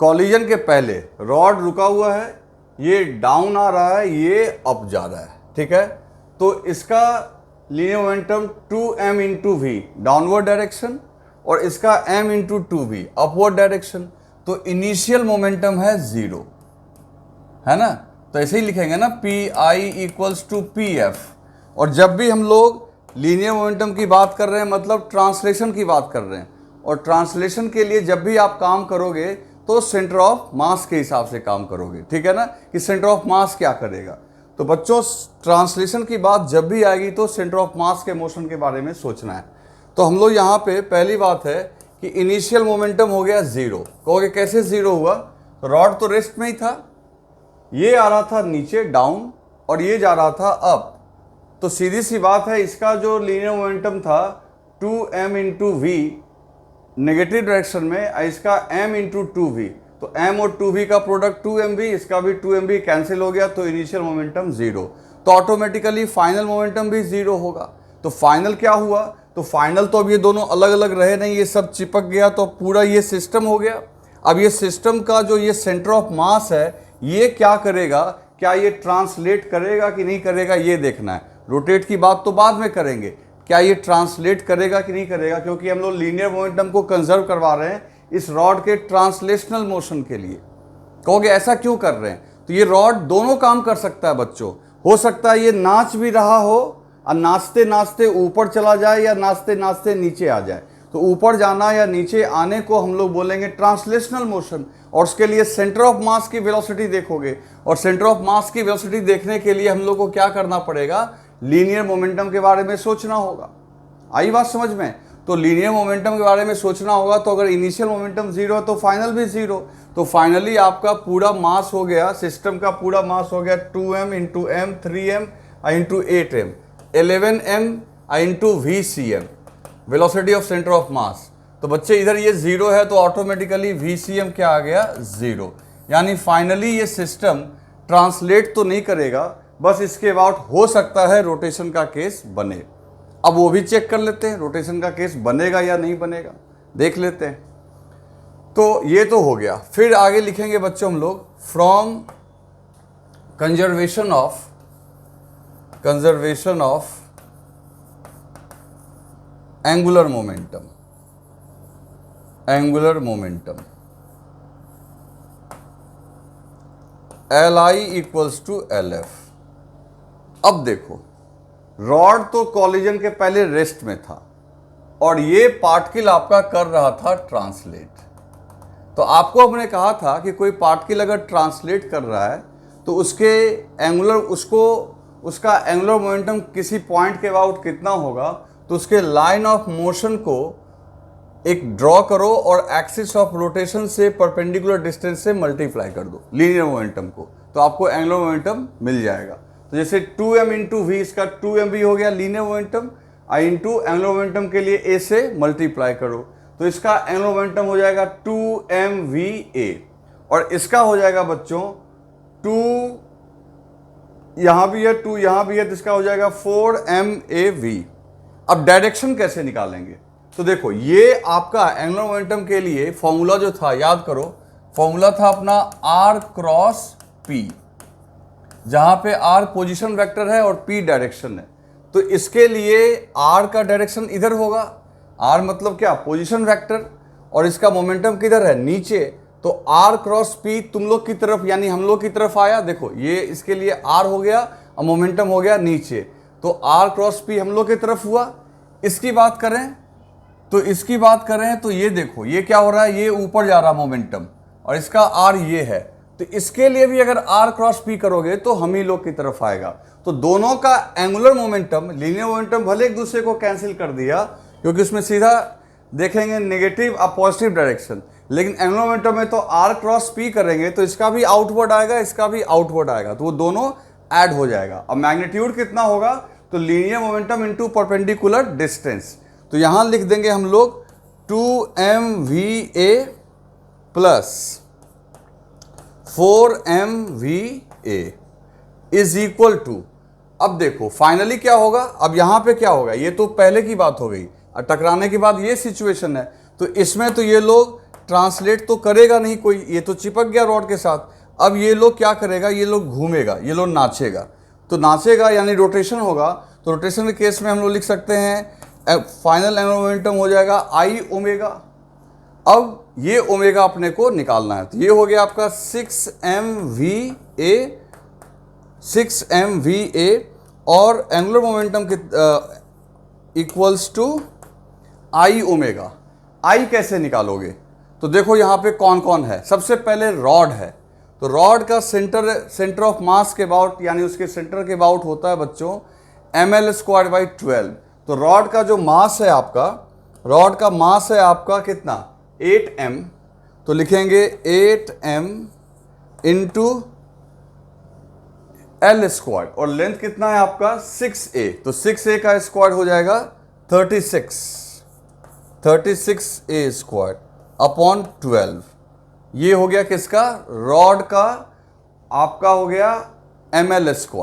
कॉलिजन के पहले रॉड रुका हुआ है, ये डाउन आ रहा है, ये अप जा रहा है, ठीक है। तो इसका linear momentum 2m × v downward direction, और इसका m × 2v अपवर्ड डायरेक्शन। तो इनिशियल मोमेंटम है 0, है ना। तो ऐसे ही लिखेंगे ना, pi = pf। और जब भी हम लोग लीनियर मोमेंटम की बात कर रहे हैं, मतलब ट्रांसलेशन की बात कर रहे हैं, और ट्रांसलेशन के लिए जब भी आप काम करोगे तो सेंटर ऑफ मास के हिसाब से काम करोगे, ठीक है ना, कि सेंटर ऑफ मास क्या करेगा। तो बच्चों, ट्रांसलेशन की बात जब भी आएगी तो सेंटर ऑफ मास के मोशन के बारे में सोचना है। तो हम लोग यहाँ पे पहली बात है कि इनिशियल मोमेंटम हो गया 0। कहोगे कैसे 0 हुआ? तो रॉड तो रेस्ट में ही था, ये आ रहा था नीचे डाउन और ये जा रहा था अप। तो सीधी सी बात है, इसका जो लीनियर मोमेंटम था 2m × v नेगेटिव डायरेक्शन में, इसका m × 2v, तो m और 2v का प्रोडक्ट 2mv, इसका भी 2mv कैंसिल हो गया, तो इनिशियल मोमेंटम 0। तो ऑटोमेटिकली फाइनल मोमेंटम भी 0 होगा। तो फाइनल क्या हुआ? तो फाइनल तो अब ये दोनों अलग अलग रहे नहीं, ये सब चिपक गया, तो पूरा ये सिस्टम हो गया। अब ये सिस्टम का जो ये सेंटर ऑफ मास है, ये क्या करेगा, क्या ये ट्रांसलेट करेगा कि नहीं करेगा, ये देखना है। रोटेट की बात तो बाद में करेंगे, क्या ये ट्रांसलेट करेगा कि नहीं करेगा, क्योंकि हम लोग लीनियर मोमेंटम को कंजर्व करवा रहे हैं इस रॉड के ट्रांसलेशनल मोशन के लिए। कहोगे ऐसा क्यों कर रहे हैं? तो ये रॉड दोनों काम कर सकता है बच्चों। हो सकता है ये नाच भी रहा हो और नाचते नाचते ऊपर चला जाए, या नाचते नाचते नीचे आ जाए। तो ऊपर जाना या नीचे आने को हम लोग बोलेंगे ट्रांसलेशनल मोशन, और उसके लिए सेंटर ऑफ मास की वेलोसिटी देखोगे, और सेंटर ऑफ मास की वेलोसिटी देखने के लिए हम लोग को क्या करना पड़ेगा, लीनियर मोमेंटम के बारे में सोचना होगा। आई बात समझ में? तो लीनियर मोमेंटम के बारे में सोचना होगा। तो अगर इनिशियल मोमेंटम 0 है तो फाइनल भी 0। तो फाइनली आपका पूरा मास हो गया, सिस्टम का पूरा मास हो गया 2m × m 3m × 8m 11m × vcm, velocity of centre of mass. तो बच्चे इधर ये 0 है, तो ऑटोमेटिकली vcm क्या आ गया, 0। यानी फाइनली ये सिस्टम ट्रांसलेट तो नहीं करेगा, बस इसके अबाउट हो सकता है रोटेशन का केस बने। अब वो भी चेक कर लेते हैं, रोटेशन का केस बनेगा या नहीं बनेगा, देख लेते हैं। तो ये तो हो गया। फिर आगे लिखेंगे बच्चों हम लोग, from conservation of angular momentum. L I equals to L F. अब देखो, रॉड तो कॉलिजन के पहले रेस्ट में था और ये पार्टिकल आपका कर रहा था ट्रांसलेट। तो आपको हमने कहा था कि कोई पार्टिकल अगर ट्रांसलेट कर रहा है तो उसका एंगुलर मोमेंटम किसी पॉइंट के अबाउट कितना होगा, तो उसके लाइन ऑफ मोशन को एक ड्रॉ करो और एक्सिस ऑफ रोटेशन से परपेंडिकुलर डिस्टेंस से मल्टीप्लाई कर दो लीनियर मोमेंटम को, तो आपको एंगुलर मोमेंटम मिल जाएगा। तो जैसे 2m इंटू वी, इसका 2mv हो गया लीनियर मोमेंटम, आई इंटू एंगुलर मोमेंटम के लिए a से मल्टीप्लाई करो, तो इसका एंगुलर मोमेंटम हो जाएगा 2mva और इसका हो जाएगा बच्चों 2, यहां भी है 2, यहां भी है, तो इसका हो जाएगा 4mav। अब डायरेक्शन कैसे निकालेंगे, तो देखो ये आपका एंगुलर मोमेंटम के लिए फॉर्मूला जो था याद करो, फॉर्मूला था अपना r क्रॉस p, जहां पे r पोजीशन वेक्टर है और p डायरेक्शन है। तो इसके लिए r का डायरेक्शन इधर होगा, r मतलब क्या, पोजीशन वेक्टर, और इसका मोमेंटम किधर है, नीचे, तो r क्रॉस p तुम लोग की तरफ यानी हम लोग की तरफ आया। देखो ये इसके लिए r हो गया और मोमेंटम हो गया नीचे, तो r क्रॉस p हम लोग की तरफ हुआ। इसकी बात करें तो ये देखो ये क्या हो रहा है, ये ऊपर जा रहा मोमेंटम और इसका r ये है, तो इसके लिए भी अगर r क्रॉस p करोगे तो हम ही लोग की तरफ आएगा। तो दोनों का एंगुलर मोमेंटम, लीनियर मोमेंटम भले एक दूसरे को कैंसिल कर दिया क्योंकि उसमें सीधा देखेंगे नेगेटिव और पॉजिटिव डायरेक्शन, लेकिन एंगुलर मोमेंटम में तो r क्रॉस p करेंगे तो इसका भी आउटवर्ड आएगा, इसका भी आउटवर्ड आएगा, तो वो दोनों ऐड हो जाएगा। अब मैग्नीट्यूड कितना होगा, तो linear momentum into perpendicular distance, तो यहां लिख देंगे हम लोग 2mva plus 4mva is equal to, अब देखो फाइनली क्या होगा, अब यहां पे क्या होगा, ये तो पहले की बात हो गई, टकराने के बाद ये सिचुएशन है, तो इसमें तो ये लोग ट्रांसलेट तो करेगा नहीं कोई, ये तो चिपक गया रॉड के साथ। अब ये लोग क्या करेगा, ये लोग घूमेगा, ये लोग नाचेगा, तो नाचेगा यानी रोटेशन होगा, तो रोटेशन के केस में हम लोग लिख सकते हैं फाइनल एंगुलर मोमेंटम हो जाएगा आई ओमेगा। अब ये ओमेगा अपने को निकालना है, तो ये हो गया आपका 6mva और angular momentum equals to I omega. I कैसे निकालोगे, तो देखो यहाँ पे कौन कौन है, सबसे पहले रॉड है, तो रॉड का सेंटर ऑफ मास के अबाउट यानी उसके सेंटर के अबाउट होता है बच्चों ml²/12। तो रॉड का जो मास है आपका, रॉड का मास है आपका कितना 8m, तो लिखेंगे 8m इंटू l² और लेंथ कितना है आपका 6a, तो 6a का स्क्वायर हो जाएगा 36a² अपॉन 12। ये हो गया किसका, रॉड का, आपका हो गया ml²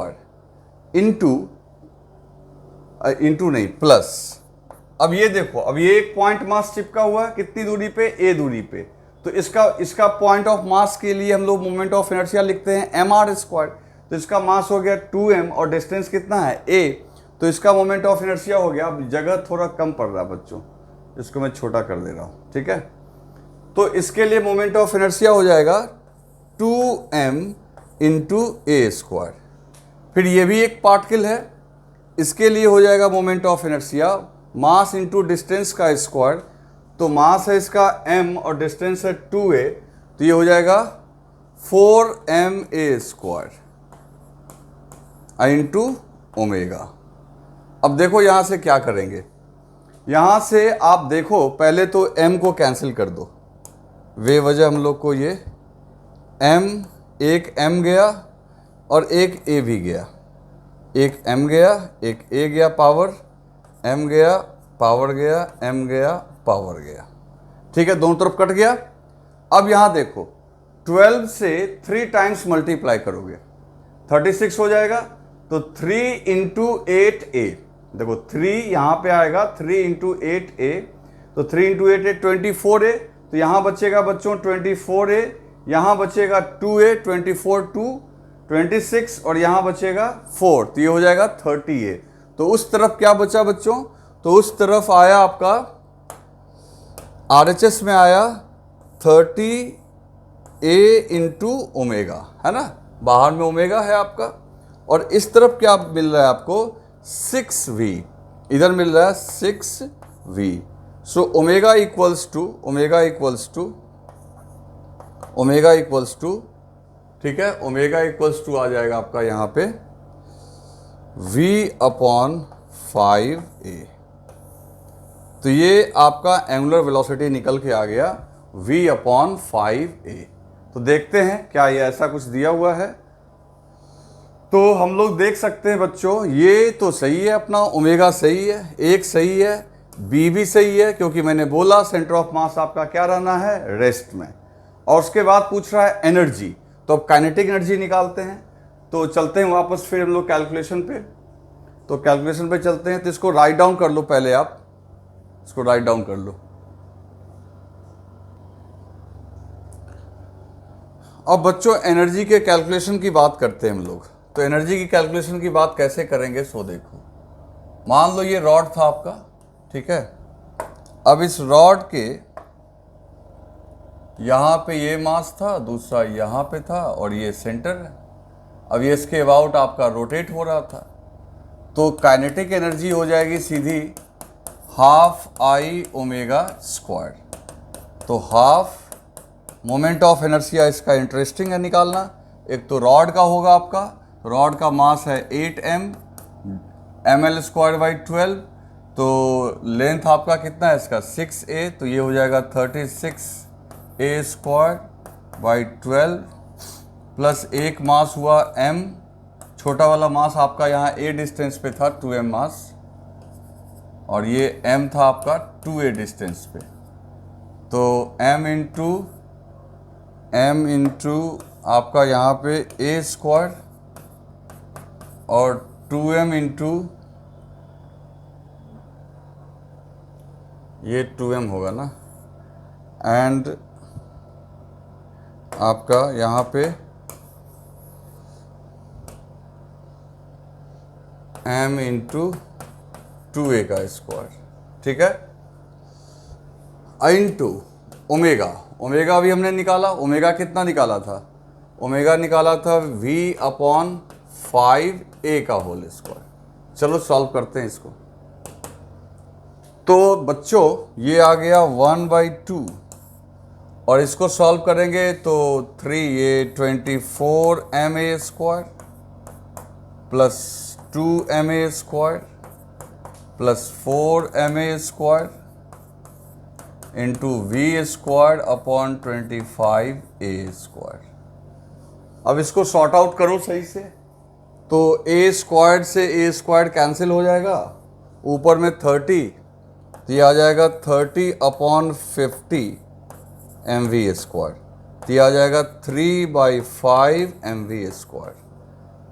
इंटू नहीं प्लस। अब ये देखो, अब ये एक पॉइंट मास चिपका हुआ है कितनी दूरी पे, a दूरी पे, तो इसका पॉइंट ऑफ मास के लिए हम लोग मोमेंट ऑफ इनर्शिया लिखते हैं mr², तो इसका मास हो गया 2m और डिस्टेंस कितना है a, तो इसका मोमेंट ऑफ इनर्शिया हो गया। अब जगह थोड़ा कम पड़ रहा है बच्चों, इसको मैं छोटा कर दे रहा हूँ, ठीक है। तो इसके लिए मोमेंट ऑफ इनर्शिया हो जाएगा 2m इंटू a²। फिर ये भी एक पार्टिकल है, इसके लिए हो जाएगा moment of inertia mass into distance का स्क्वायर, तो मास है इसका m और डिस्टेंस है 2a, तो ये हो जाएगा 4ma² इंटू ओमेगा। अब देखो यहाँ से क्या करेंगे, यहाँ से आप देखो पहले तो m को कैंसिल कर दो, वे वजह हम लोग को ये m, एक m गया और एक a भी गया, एक m गया एक a गया, पावर m गया, पावर गया, m गया, पावर गया, ठीक है, दोनों तरफ कट गया। अब यहाँ देखो 12 से 3 टाइम्स मल्टीप्लाई करोगे 36 हो जाएगा, तो 3 इंटू 8a, देखो 3 यहाँ पे आएगा, 3 इंटू 8a, तो 3 इंटू 8a 24a, तो यहाँ बचेगा बच्चों 24a, यहाँ बचेगा 2a, 24 2 26 और यहाँ बचेगा 4, तो ये हो जाएगा 30a। तो उस तरफ क्या बचा बच्चों, तो उस तरफ आया आपका RHS में आया 30a इंटू ओमेगा, है ना, बाहर में ओमेगा है आपका, और इस तरफ क्या मिल रहा है आपको 6v, इधर मिल रहा है 6v। So omega equals to ठीक है, ओमेगा इक्वल्स टू आ जाएगा आपका यहाँ पे v/5a। तो ये आपका एंगुलर वेलोसिटी निकल के आ गया v/5a। तो देखते हैं क्या ये ऐसा कुछ दिया हुआ है। तो हम लोग देख सकते हैं बच्चों, ये तो सही है, अपना ओमेगा सही है, एक सही है, बी भी सही है, क्योंकि मैंने बोला सेंटर ऑफ मास आपका क्या रहना है, रेस्ट में। और उसके बाद पूछ रहा है एनर्जी, तो अब काइनेटिक एनर्जी निकालते हैं। तो चलते हैं वापस फिर हम लोग कैलकुलेशन पे। तो कैलकुलेशन पे चलते हैं, तो इसको राइट डाउन कर लो पहले, आप इसको राइट डाउन कर लो। अब बच्चों एनर्जी के कैलकुलेशन की बात करते हैं हम लोग। तो एनर्जी की कैलकुलेशन की बात कैसे करेंगे, सो देखो, मान लो ये रॉड था आपका, ठीक है। अब इस रॉड के यहाँ पे ये मास था, दूसरा यहाँ पे था, और ये सेंटर है। अब ये इसके अबाउट आपका रोटेट हो रहा था, तो काइनेटिक एनर्जी हो जाएगी सीधी ½ ओमेगा स्क्वायर। तो हाफ मोमेंट ऑफ इनर्शिया इसका इंटरेस्टिंग है निकालना। एक तो रॉड का होगा आपका, रॉड का मास है 8m, ml²/12, तो लेंथ आपका कितना है इसका 6a, तो ये हो जाएगा 36a²/12 प्लस एक मास हुआ m, छोटा वाला मास आपका यहाँ a डिस्टेंस पे था 2m मास, और ये m था आपका 2a डिस्टेंस पे। तो m इंटू आपका यहाँ पे a² और 2m इंटू ये 2m होगा ना, एंड आपका यहाँ पे m इंटू 2a का स्क्वायर, ठीक है, इंटू ओमेगा। ओमेगा भी हमने निकाला, ओमेगा कितना निकाला था, ओमेगा निकाला था v/5a का होल स्क्वायर। चलो सॉल्व करते हैं इसको। तो बच्चों ये आ गया 1/2, और इसको सॉल्व करेंगे तो 3, ये 24ma² plus 2ma² plus 4ma² into v²/25a²। अब इसको सॉर्ट आउट करो सही से, तो a² से a² कैंसिल हो जाएगा, ऊपर में 30, तो ये आ जाएगा 30/50 mv², तो ये आ जाएगा 3/5 mv²।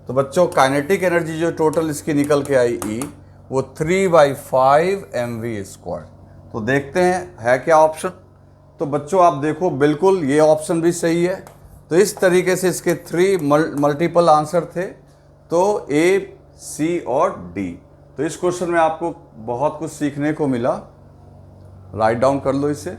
तो बच्चों काइनेटिक एनर्जी जो टोटल इसकी निकल के आई E, वो 3/5 mv²। तो देखते हैं है क्या ऑप्शन। तो बच्चों आप देखो, बिल्कुल ये ऑप्शन भी सही है। तो इस तरीके से इसके 3 मल्टीपल आंसर थे, तो A, C और D। तो इस क्वेश्चन में आपको बहुत कुछ सीखने को मिला, राइट डाउन कर लो इसे।